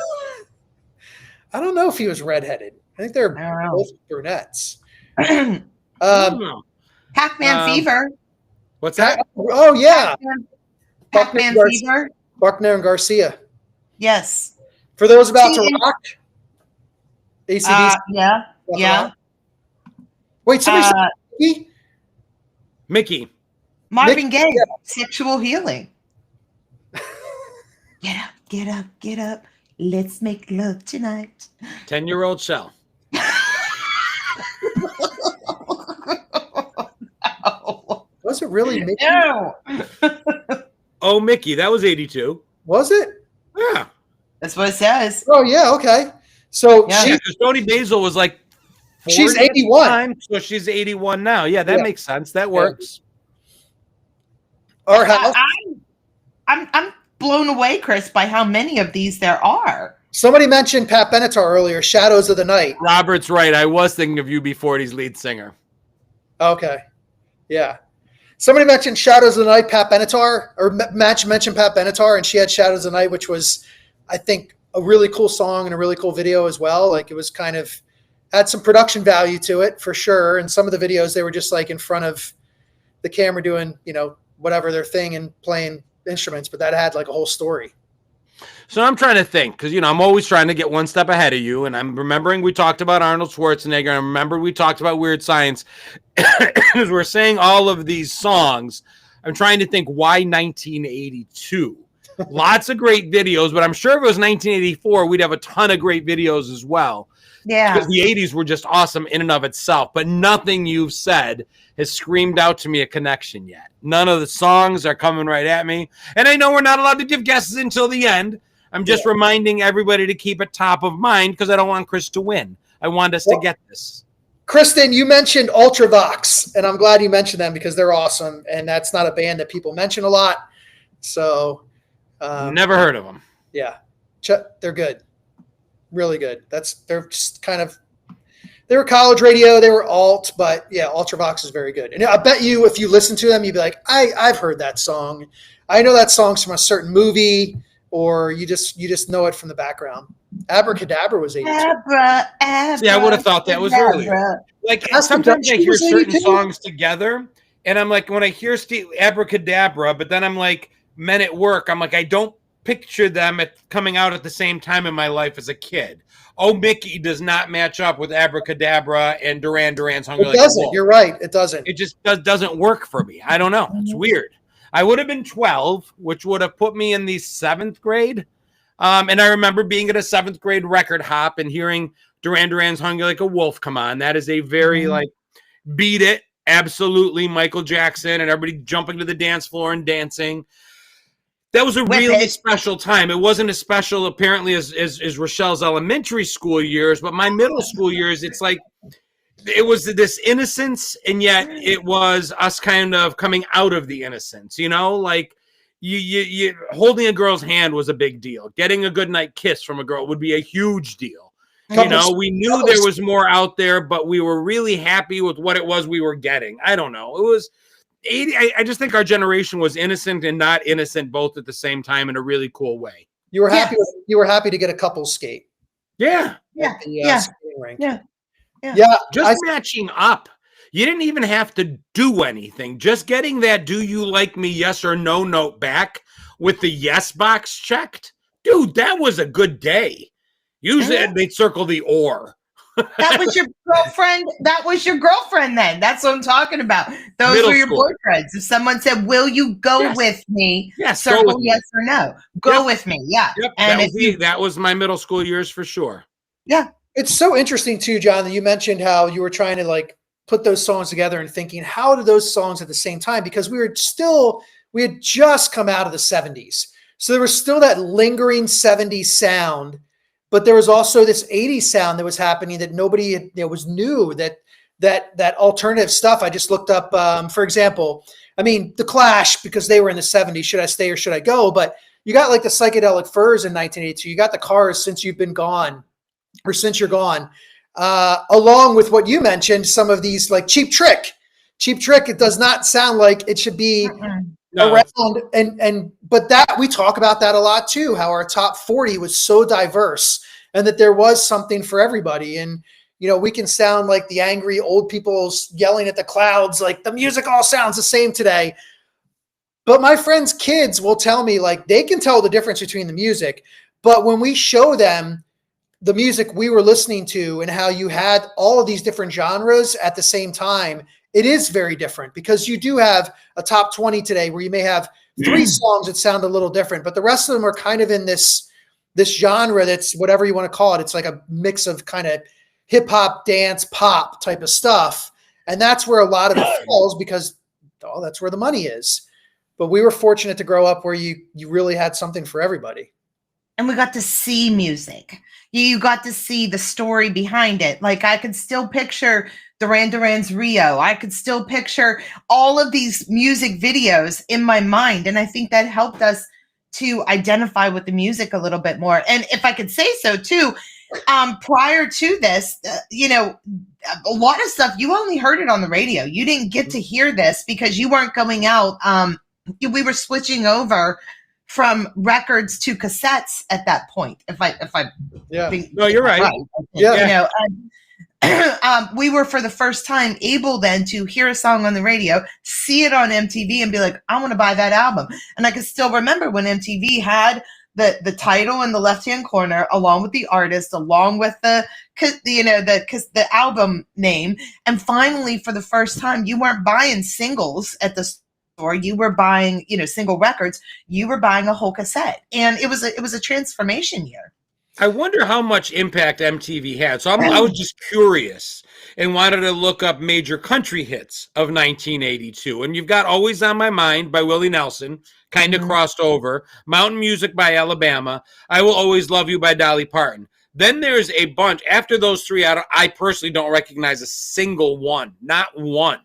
I don't know if he was redheaded. I think they're I don't know. both brunettes. I don't know. Pac-Man Fever. What's that? Oh yeah, Pac-Man Buckner Fever. Buckner and Garcia. Yes. For those about See, to rock, ACDC. Yeah. About to Yeah. Rock. Wait, somebody said Mickey? Mickey. Marvin Nick- Gaye. yeah. Sexual Healing. Get up, get up, get up. Let's make love tonight. 10-year-old Shell. Was it really Mickey? No. Oh, Mickey. That was 82. Was it? Yeah. That's what it says. Oh yeah, okay. So Yeah. Yeah, because Tony Basil was like 40 she's at the 81. time, so she's 81 now. Yeah, that Yeah. makes sense. That works. Our house. I'm blown away, Chris, by how many of these there are. Somebody mentioned Pat Benatar earlier. Shadows of the Night. Robert's right. I was thinking of UB40's lead singer. Okay. Yeah. Somebody mentioned Shadows of the Night, Pat Benatar, or mentioned Pat Benatar, and she had Shadows of the Night, which was, I think, a really cool song and a really cool video as well. Like it was kind of, had some production value to it for sure. And some of the videos, they were just like in front of the camera doing, whatever their thing and playing instruments, but that had like a whole story. So I'm trying to think, because, I'm always trying to get one step ahead of you, and I'm remembering we talked about Arnold Schwarzenegger, and I remember we talked about Weird Science. As we're saying all of these songs, I'm trying to think why 1982. Lots of great videos, but I'm sure if it was 1984, we'd have a ton of great videos as well. Yeah. Because the 80s were just awesome in and of itself, but nothing you've said has screamed out to me a connection yet. None of the songs are coming right at me. And I know we're not allowed to give guesses until the end. I'm just reminding everybody to keep it top of mind because I don't want Chris to win. I want us to get this. Kristen, you mentioned Ultravox, and I'm glad you mentioned them because they're awesome, and that's not a band that people mention a lot. So, Never heard of them. Yeah, they're good, really good. They're just they were college radio, they were alt, but yeah, Ultravox is very good. And I bet you, if you listen to them, you'd be like, I've heard that song. I know that song's from a certain movie, or you just know it from the background. Abracadabra was 82. See, I would have thought that was earlier. Like sometimes I hear certain songs together, and I'm like, when I hear Abracadabra, but then I'm like, Men at Work, I'm like, I don't picture them coming out at the same time in my life as a kid. Oh, Mickey does not match up with Abracadabra and Duran Duran's Hungry Like a doesn't. Wolf. You're right. It doesn't. It just doesn't work for me. I don't know. It's weird. I would have been 12, which would have put me in the 7th grade. And I remember being at a 7th grade record hop and hearing Duran Duran's Hungry Like a Wolf come on. That is a very beat it. Absolutely Michael Jackson and everybody jumping to the dance floor and dancing. That was a really special time. It wasn't as special, apparently, as Rochelle's elementary school years, but my middle school years, it's like it was this innocence, and yet it was us kind of coming out of the innocence. Like you holding a girl's hand was a big deal. Getting a goodnight kiss from a girl would be a huge deal. We knew there was more out there, but we were really happy with what it was we were getting. I don't know. It was 80. I just think our generation was innocent and not innocent both at the same time in a really cool way. You were happy. You were happy to get a couples skate. Yeah. At the skating rink. Yeah. Just matching up. You didn't even have to do anything. Just getting that "Do you like me? Yes or no" note back with the yes box checked. Dude, that was a good day. Usually they'd circle the or. That was your girlfriend. That was your girlfriend then. That's what I'm talking about. Those Middle were your school. boyfriends. If someone said, "Will you go with me?" Yes, circle yes or no. Go with me. Yeah. Yep. And that was my middle school years for sure. Yeah. It's so interesting too, John, that you mentioned how you were trying to put those songs together and thinking, how do those songs at the same time? Because we had just come out of the 70s. So there was still that lingering 70s sound, but there was also this 80s sound that was happening that nobody was new, that alternative stuff. I just looked up, for example, The Clash, because they were in the 70s, Should I Stay or Should I Go? But you got the Psychedelic Furs in 1982. You got the Cars, Since You've Been Gone, or Since You're Gone. along with what you mentioned, some of these like Cheap Trick. Cheap Trick, it does not sound like it should be around. But that we talk about that a lot too, how our top 40 was so diverse and that there was something for everybody. And, you know, we can sound like the angry old people yelling at the clouds, like the music all sounds the same today. But my friends' kids will tell me like they can tell the difference between the music. But when we show them the music we were listening to and how you had all of these different genres at the same time, it is very different because you do have a top 20 today where you may have 3 songs that sound a little different, but the rest of them are kind of in this genre that's whatever you want to call it. It's like a mix of kind of hip hop, dance, pop type of stuff. And that's where a lot of it falls because that's where the money is. But we were fortunate to grow up where you really had something for everybody. And we got to see music. You got to see the story behind it. Like I could still picture Duran Duran's Rio. I could still picture all of these music videos in my mind. And I think that helped us to identify with the music a little bit more. And if I could say so too, prior to this, you know, a lot of stuff, you only heard it on the radio. You didn't get to hear this because you weren't going out. We were switching over from records to cassettes at that point. If I think no, you're right. Yeah. You know, we were for the first time able then to hear a song on the radio, see it on MTV and be like, I want to buy that album. And I can still remember when MTV had the title in the left-hand corner, along with the artist, along with the album name. And finally, for the first time, you weren't buying singles at the store. You were buying, you know, single records. You were buying a whole cassette, and it was a transformation year. I wonder how much impact MTV had. So I was just curious and wanted to look up major country hits of 1982. And you've got Always on My Mind by Willie Nelson, kind of crossed over. Mountain Music by Alabama. I Will Always Love You by Dolly Parton. Then there's a bunch. After those three, I personally don't recognize a single one. Not one.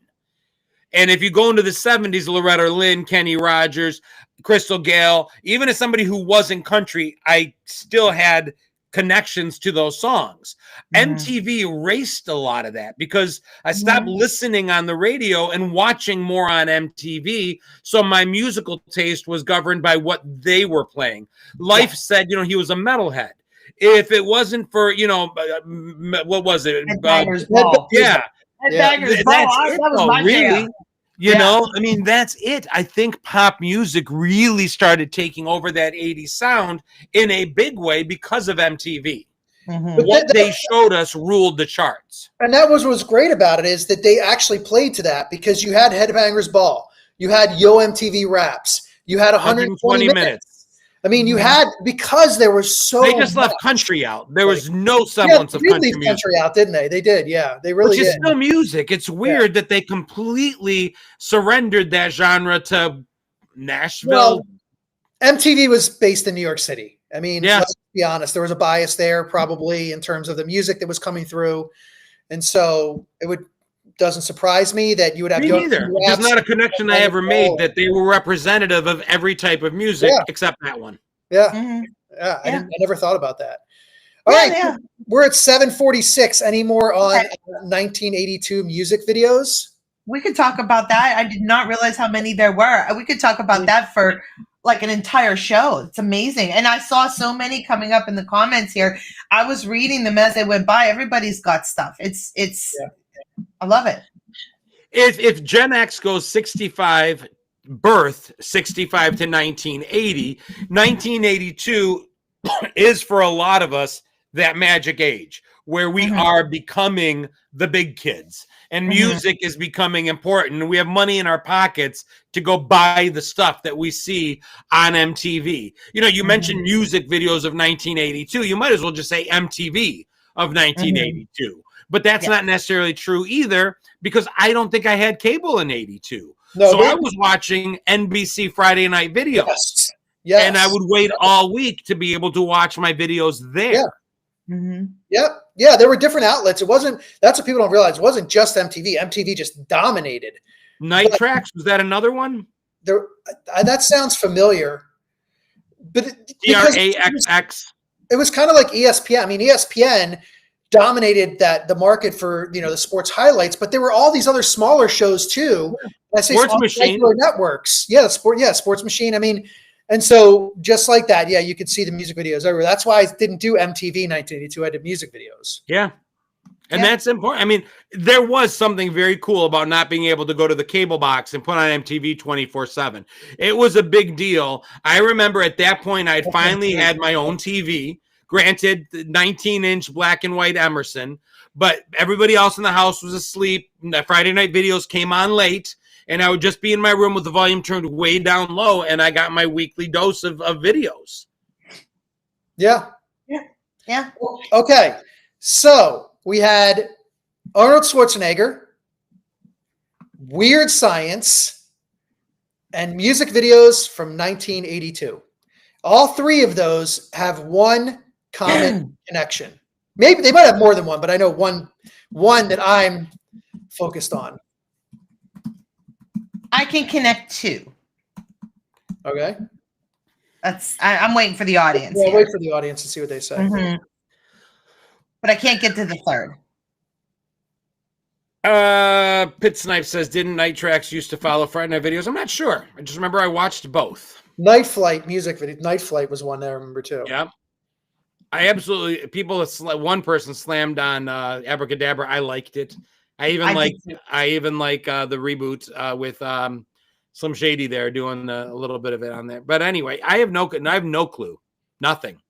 And if you go into the 70s, Loretta Lynn, Kenny Rogers, Crystal Gale, even as somebody who wasn't country, I still had connections to those songs. MTV erased a lot of that because I stopped listening on the radio and watching more on MTV. So my musical taste was governed by what they were playing. Life said, you know, he was a metalhead. If it wasn't for, you know, what was it? Yeah. That's it, though, really. You know, I mean, that's it. I think pop music really started taking over that 80s sound in a big way because of MTV. What they showed us ruled the charts. And that was what's great about it is that they actually played to that because you had Headbangers Ball, you had Yo MTV Raps, you had 120 minutes. I mean, you had, because there was so they just left country out. There was no semblance of country music. Country out, didn't they? They did, yeah. They really did. Which is still music. It's weird that they completely surrendered that genre to Nashville. Well, MTV was based in New York City. I mean, let's be honest. There was a bias there probably in terms of the music that was coming through. And so it doesn't surprise me that you would have. Me neither. There's not a connection I ever made that they were representative of every type of music except that one. Yeah. I never thought about that. All right. We're at 7:46. Any more on 1982 music videos? We could talk about that. I did not realize how many there were. We could talk about that for like an entire show. It's amazing. And I saw so many coming up in the comments here. I was reading them as they went by. Everybody's got stuff. It's I love it. If Gen X goes 65 birth, 65 to 1980, 1982 is for a lot of us that magic age where we are becoming the big kids and music is becoming important. We have money in our pockets to go buy the stuff that we see on MTV. You know, you mentioned music videos of 1982. You might as well just say MTV of 1982. But that's not necessarily true either because I don't think I had cable in 82. So I was watching NBC Friday Night Videos. Yes. And I would wait all week to be able to watch my videos there. Yeah, there were different outlets. It wasn't, that's what people don't realize. It wasn't just MTV. MTV just dominated. Night Tracks, was that another one? That sounds familiar. But TRAXX. It was kind of like ESPN. I mean, ESPN, dominated the market for, the sports highlights, but there were all these other smaller shows too. I say Sports Machine networks. Yeah, Sports Machine. I mean, and so just like that, yeah, you could see the music videos everywhere. That's why I didn't do MTV 1982. I did music videos. Yeah. And that's important. I mean, there was something very cool about not being able to go to the cable box and put on MTV 24/7. It was a big deal. I remember at that point, I had finally had my own TV, granted 19-inch black and white Emerson, but everybody else in the house was asleep. The Friday night videos came on late, and I would just be in my room with the volume turned way down low, and I got my weekly dose of videos. Yeah. Yeah. Okay. So we had Arnold Schwarzenegger, Weird Science, and music videos from 1982. All three of those have one common connection. Maybe they might have more than one, but I know one that I'm focused on. I can connect two. Okay. I'm waiting for the audience. Yeah, wait for the audience to see what they say. Mm-hmm. But I can't get to the third. Pit Snipe says, didn't Night Tracks used to follow Friday Night Videos? I'm not sure. I just remember I watched both. Night Flight music video. Night Flight was one that I remember too. Yeah. I absolutely, one person slammed on Abracadabra. I liked it. I even like the reboot with Slim Shady there doing a little bit of it on there. But anyway, I have no clue. Nothing.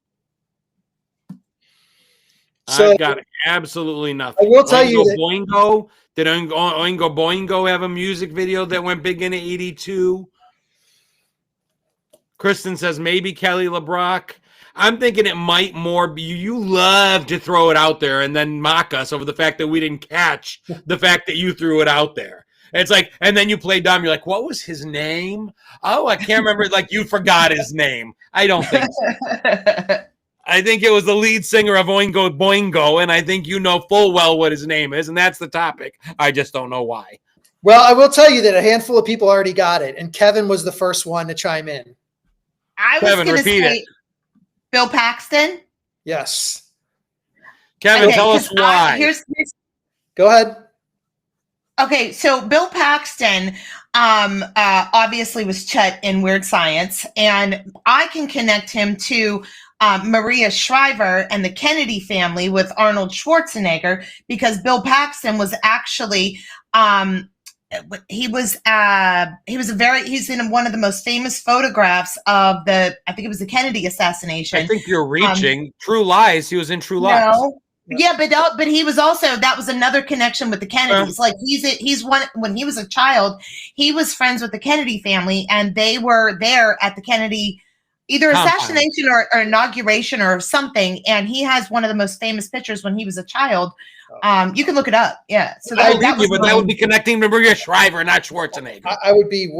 So, I've got absolutely nothing. I will tell you that Boingo. Did Oingo Boingo have a music video that went big in 82? Kristen says maybe Kelly LeBrock. I'm thinking it might more be you love to throw it out there and then mock us over the fact that we didn't catch the fact that you threw it out there. It's like, and then you play dumb. You're like, what was his name? Oh, I can't remember. Like you forgot his name. I don't think so. I think it was the lead singer of Oingo Boingo, and I think you know full well what his name is, and that's the topic. I just don't know why. Well, I will tell you that a handful of people already got it, and Kevin was the first one to chime in. I was going to say Bill Paxton. Yes. Kevin, tell us why. Go ahead. Okay, so Bill Paxton obviously was Chet in Weird Science, and I can connect him to Maria Shriver and the Kennedy family with Arnold Schwarzenegger because Bill Paxton was actually he's in one of the most famous photographs of I think it was the Kennedy assassination. I think you're reaching True Lies. He was in True Lies. No. Yeah, but he was also, that was another connection with the Kennedys. Like he's one, when he was a child, he was friends with the Kennedy family, and they were there at the Kennedy either assassination or inauguration or something. And he has one of the most famous pictures when he was a child. You can look it up. Yeah. So that would be connecting to Maria Shriver, not Schwarzenegger. That would be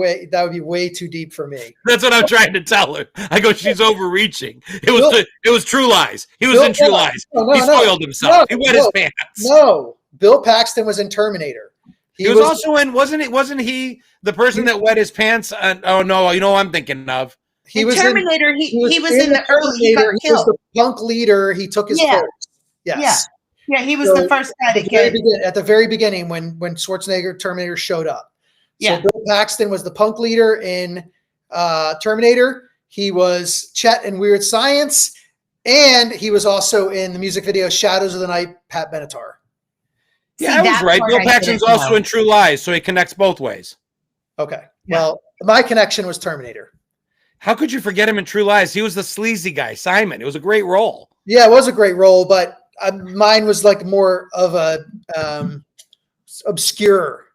way too deep for me. That's what I'm trying to tell her. I go, she's overreaching. It was True Lies. He was in True Lies. He spoiled himself. He wet his pants. No, Bill Paxton was in Terminator. He was also in, wasn't he the person that wet his pants? Oh no, you know what I'm thinking of. He was Terminator. He was in the early. He was the punk leader. He took his place. Yes. Yeah, he was the first guy to get at the very beginning when Schwarzenegger Terminator showed up. Yeah. So Bill Paxton was the punk leader in Terminator. He was Chet in Weird Science, and he was also in the music video Shadows of the Night, Pat Benatar. Yeah, I was right. Bill Paxton's also in True Lies, so he connects both ways. Okay. Yeah. Well, my connection was Terminator. How could you forget him in True Lies? He was the sleazy guy, Simon. It was a great role. Yeah, it was a great role, but mine was like more of a obscure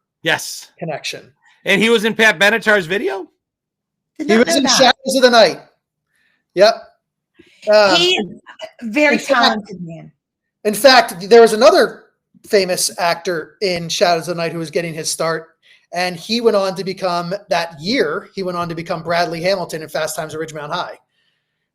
connection. And he was in Pat Benatar's video? He was in Shadows of the Night. Yep. He's very talented man. In fact, there was another famous actor in Shadows of the Night who was getting his start, and he went on to become, that year, Bradley Hamilton in Fast Times at Ridgemont High.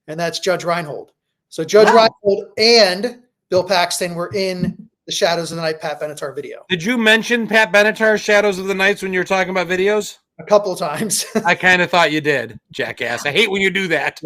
And that's Judge Reinhold. So Judge Reinhold and Bill Paxton were in the Shadows of the Night Pat Benatar video. Did you mention Pat Benatar's Shadows of the Nights when you were talking about videos? A couple of times. I kind of thought you did, jackass. I hate when you do that.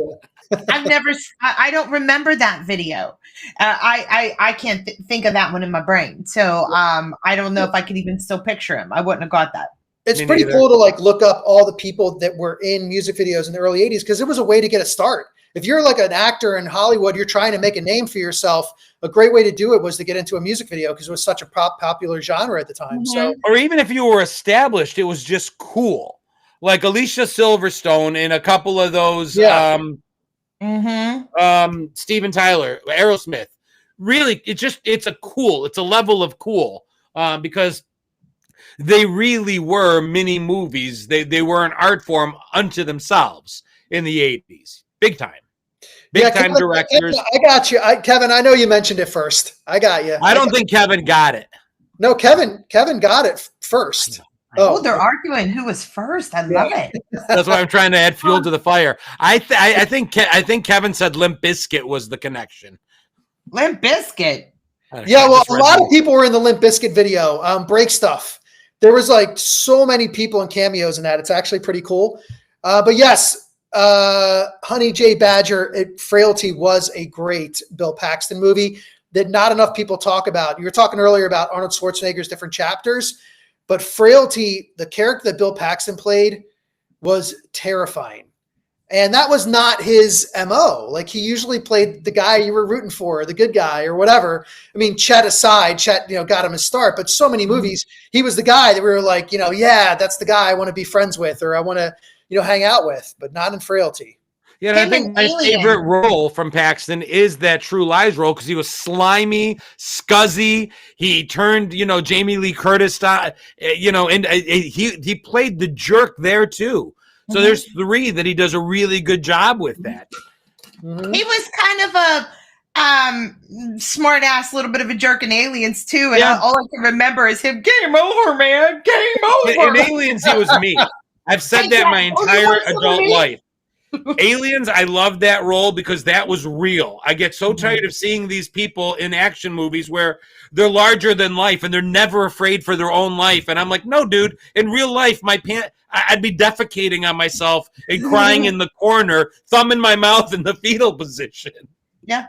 I've never. I don't remember that video. I can't think of that one in my brain. So I don't know if I could even still picture him. I wouldn't have got that. It's Me pretty neither. cool to like look up all the people that were in music videos in the early 80s because it was a way to get a start. If you're like an actor in Hollywood, you're trying to make a name for yourself. A great way to do it was to get into a music video because it was such a popular genre at the time. So, Or even if you were established, it was just cool. Like Alicia Silverstone in a couple of those Yeah. Steven Tyler, Aerosmith. Really, it's a level of cool because they really were mini movies. They were an art form unto themselves in the 80s. Big time. Big time Kevin, directors. I got you. Kevin, I know you mentioned it first. I got you. I don't think Kevin got it. No, Kevin got it first. Oh, they're arguing who was first. I love it. That's why I'm trying to add fuel to the fire. I think Kevin said Limp Bizkit was the connection. Limp Bizkit. Yeah, well, a lot of people were in the Limp Bizkit video. Break Stuff. There was like so many people and cameos in that. It's actually pretty cool. But yes, Honey J. Badger, Frailty was a great Bill Paxton movie that not enough people talk about. You were talking earlier about Arnold Schwarzenegger's different chapters, but Frailty, the character that Bill Paxton played, was terrifying. And that was not his MO. Like he usually played the guy you were rooting for, the good guy or whatever. I mean, Chet aside, Chet, got him his start, but so many movies, he was the guy that we were like, yeah, that's the guy I want to be friends with, or I want to, hang out with, but not in Frailty. Yeah, and I think my favorite role from Paxton is that True Lies role because he was slimy, scuzzy. He turned, Jamie Lee Curtis, and he played the jerk there too. So there's 3 that he does a really good job with that. Mm-hmm. He was kind of a smart ass, little bit of a jerk in Aliens too. And all I can remember is him, game over, man, game over. In Aliens, he was me. I've said that my entire adult life. Aliens, I love that role because that was real. I get so tired of seeing these people in action movies where they're larger than life and they're never afraid for their own life. And I'm like, no, dude, in real life, I'd be defecating on myself and crying in the corner, thumb in my mouth in the fetal position. Yeah.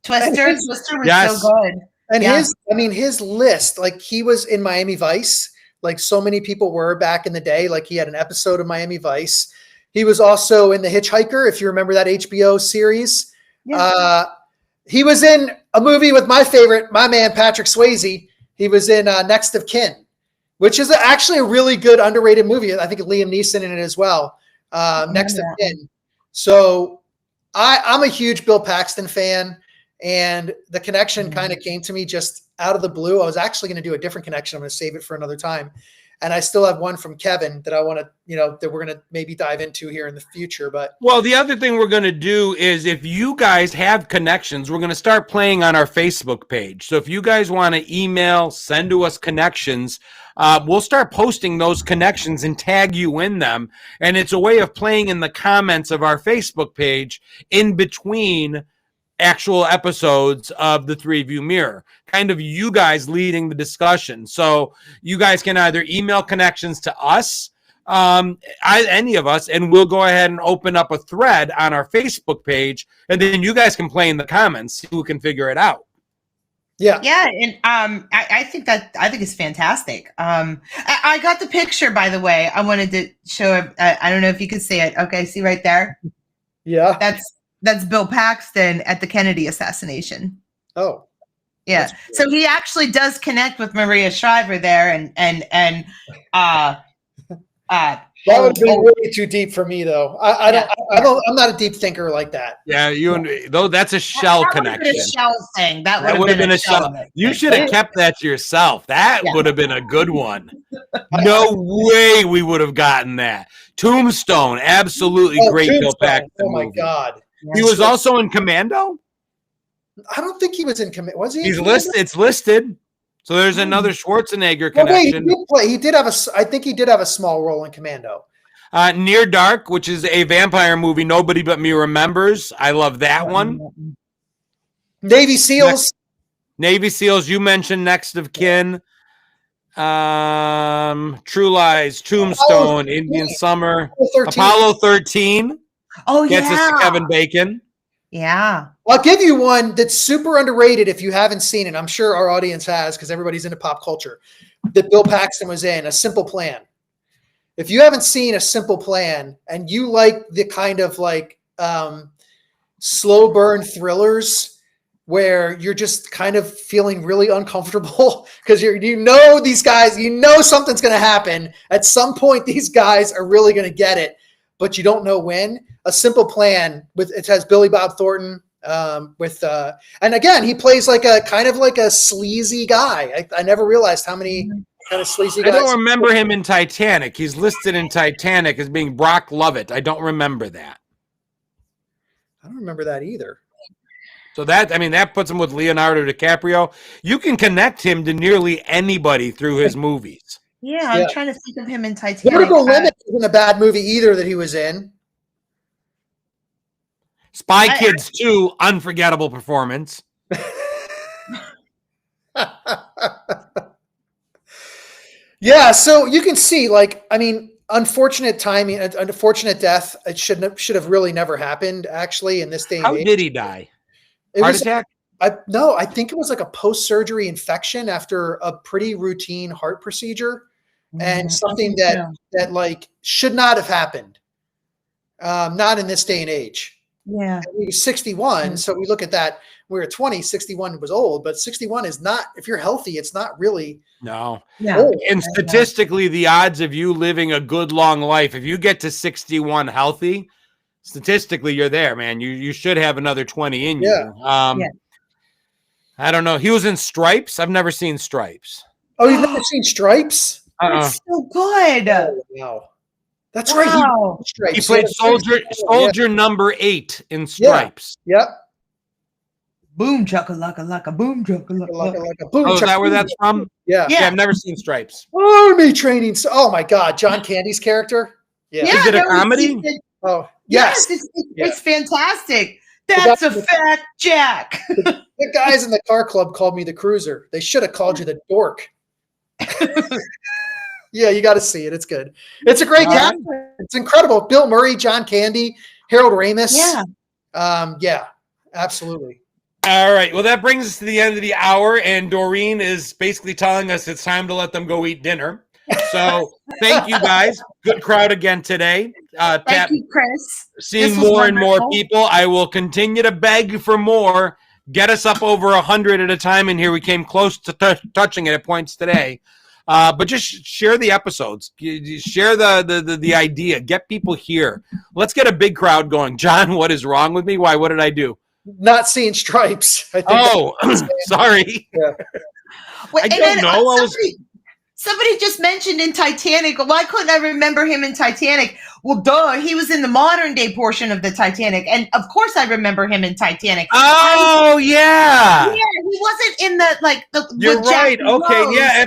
Twister was so good. And his list, like he was in Miami Vice, like so many people were back in the day. Like he had an episode of Miami Vice. He was also in The Hitchhiker, if you remember that HBO series. Yeah. He was in a movie with my man, Patrick Swayze. He was in Next of Kin, which is actually a really good underrated movie. I think Liam Neeson in it as well. Next of Kin. So I'm a huge Bill Paxton fan, and the connection kind of came to me just out of the blue. I was actually going to do a different connection. I'm going to save it for another time. And I still have one from Kevin that I want to, that we're going to maybe dive into here in the future. But the other thing we're going to do is if you guys have connections, we're going to start playing on our Facebook page. So if you guys want to email, send to us connections, we'll start posting those connections and tag you in them. And it's a way of playing in the comments of our Facebook page in between actual episodes of the Three View Mirror, kind of you guys leading the discussion. So you guys can either email connections to us, any of us, and we'll go ahead and open up a thread on our Facebook page, and then you guys can play in the comments, see who can figure it out. Yeah. Yeah. And I think it's fantastic. I got the picture, by the way. I wanted to show I don't know if you can see it. Okay, see right there? Yeah. That's Bill Paxton at the Kennedy assassination. Oh, yeah. So he actually does connect with Maria Shriver there, and that would be way too deep for me, though. I'm not a deep thinker like that. Yeah, that's a shell connection. That would have been a shell thing. That would have been a shell. You should have kept that to yourself. That would have been a good one. No way we would have gotten that. Tombstone, absolutely great Bill Paxton movie. Oh my God. He was also in Commando? I don't think he was in Commando. Was he? He's listed. It's listed. So there's another Schwarzenegger connection. Wait, he did have I think he did have a small role in Commando. Near Dark, which is a vampire movie nobody but me remembers. I love that one. Navy SEALs. Navy SEALs. You mentioned Next of Kin. True Lies, Tombstone, Indian Summer, Apollo 13. Oh, Gets us to yeah. Kevin Bacon. Yeah. I'll give you one that's super underrated if you haven't seen it. I'm sure our audience has because everybody's into pop culture. That Bill Paxton was in, A Simple Plan. If you haven't seen A Simple Plan and you like the kind of like slow burn thrillers where you're just kind of feeling really uncomfortable because you know these guys, you know something's going to happen. At some point, these guys are really going to get it, but you don't know when. A Simple Plan it has Billy Bob Thornton and again, he plays like a kind of like a sleazy guy. I never realized how many kind of sleazy guys. I don't remember him in Titanic. He's listed in Titanic as being Brock Lovett. I don't remember that. I don't remember that either. So that puts him with Leonardo DiCaprio. You can connect him to nearly anybody through his movies. Yeah, I'm trying to think of him in Titanic. Vertigo Limit isn't a bad movie either that he was in. Spy Kids 2, unforgettable performance. Yeah, so you can see, like, I mean, unfortunate timing, unfortunate death. It should have really never happened, actually, in this day and age. How did he die? It Heart was, attack? I think it was like a post-surgery infection after a pretty routine heart procedure, and something that like should not have happened. Not in this day and age. Yeah. He was 61, so we look at that. We were 20, 61 was old, but 61 is not, if you're healthy, it's not really No. old. And statistically, the odds of you living a good long life, if you get to 61 healthy, statistically, you're there, man. You should have another 20 in you. I don't know. He was in Stripes. I've never seen Stripes. Oh, you've never seen Stripes? It's so good. Oh, wow. That's right. He played soldier number 8 in Stripes. Yep. Boom chakalaka, boom chakalaka. Boom. Oh, is that where that's from? Yeah. I've never seen Stripes. Army training. Oh my God, John Candy's character. Yeah. Is it a comedy? Oh, yes. It's fantastic. That's a fact, Jack. The guys in the car club called me the Cruiser. They should have called you the Dork. Yeah, you got to see it. It's good. It's a great cast. It's incredible. Bill Murray, John Candy, Harold Ramis. Yeah, absolutely. All right. Well, that brings us to the end of the hour, and Doreen is basically telling us it's time to let them go eat dinner. So thank you, guys. Good crowd again today. Thank you, Chris. Seeing more and more people. I will continue to beg for more. Get us up over 100 at a time in here. We came close to touching it at points today. But just share the episodes. Share the idea. Get people here. Let's get a big crowd going. John, what is wrong with me? Why? What did I do? Not seeing Stripes. I think sorry. Yeah. Wait, I don't know. Somebody just mentioned in Titanic. Why couldn't I remember him in Titanic? Well, duh, he was in the modern day portion of the Titanic. And of course I remember him in Titanic. Oh, yeah. Yeah, he wasn't in the You're right. Okay, Rose. yeah,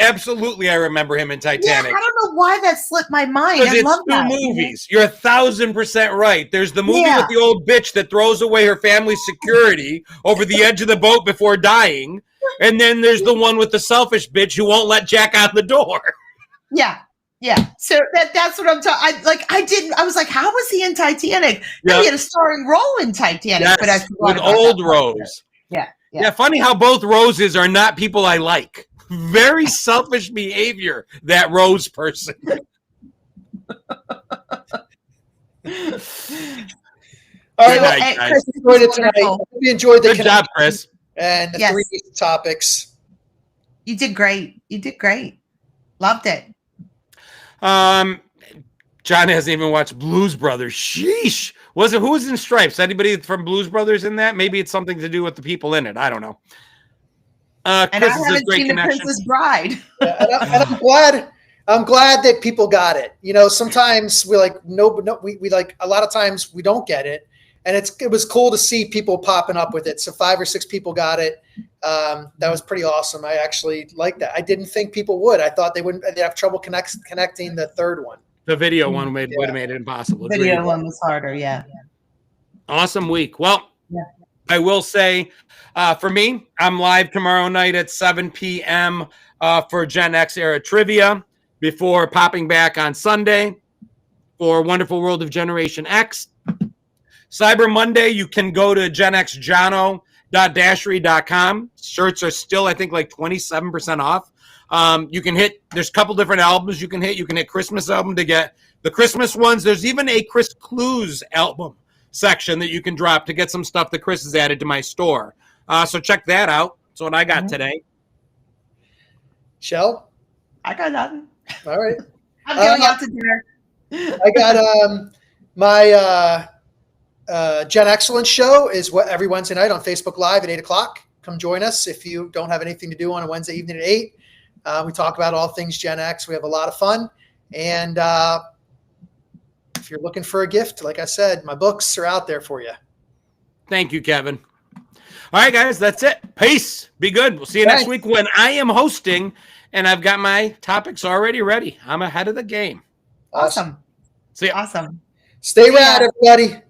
absolutely. I remember him in Titanic. Yeah, I don't know why that slipped my mind. I Because love it's 2 that. movies. You're 1,000% right. There's the movie Yeah. with the old bitch that throws away her family's security over the edge of the boat before dying. And then there's the one with the selfish bitch who won't let Jack out the door. Yeah. So that's what I'm talking. I was like, how was he in Titanic? No, he had a starring role in Titanic, Yes, but I with old Rose. Yeah. Funny how both Roses are not people I like. Very selfish behavior, that Rose person. All right, night, guys. Chris, enjoyed it tonight. Wonderful. We enjoyed the Good job, Chris. and the Yes. 3 topics. You did great. Loved it. John hasn't even watched Blues Brothers. Sheesh. Who was in Stripes? Anybody from Blues Brothers in that? Maybe it's something to do with the people in it. I don't know. And Chris, I haven't great seen connection. The Princess Bride. Yeah, and I'm glad that people got it. You know, sometimes we like we like a lot of times we don't get it, and it was cool to see people popping up with it. So 5 or 6 people got it. That was pretty awesome. I actually liked that. I didn't think people would. I thought they'd have trouble connecting the third one. The video one would have made it impossible. The video one was harder. Yeah. Awesome week. Well, I will say, for me, I'm live tomorrow night at 7 p.m. For Gen X era trivia before popping back on Sunday for Wonderful World of Generation X. Cyber Monday, you can go to genxjono.dashery.com. Shirts are still, I think, like 27% off. You can hit, there's a couple different albums you can hit. You can hit Christmas album to get the Christmas ones. There's even a Chris Clues album section that you can drop to get some stuff that Chris has added to my store. So check that out. That's what I got today. Shell? I got nothing. All right. I'm going out to dinner. I got my Gen Excellence show is every Wednesday night on Facebook Live at 8 o'clock. Come join us if you don't have anything to do on a Wednesday evening at 8. We talk about all things Gen X. We have a lot of fun. And if you're looking for a gift, like I said, my books are out there for you. Thank you, Kevin. All right, guys, that's it. Peace. Be good. We'll see you next week when I am hosting, and I've got my topics already ready. I'm ahead of the game. Awesome. See ya. Awesome. Stay rad, everybody.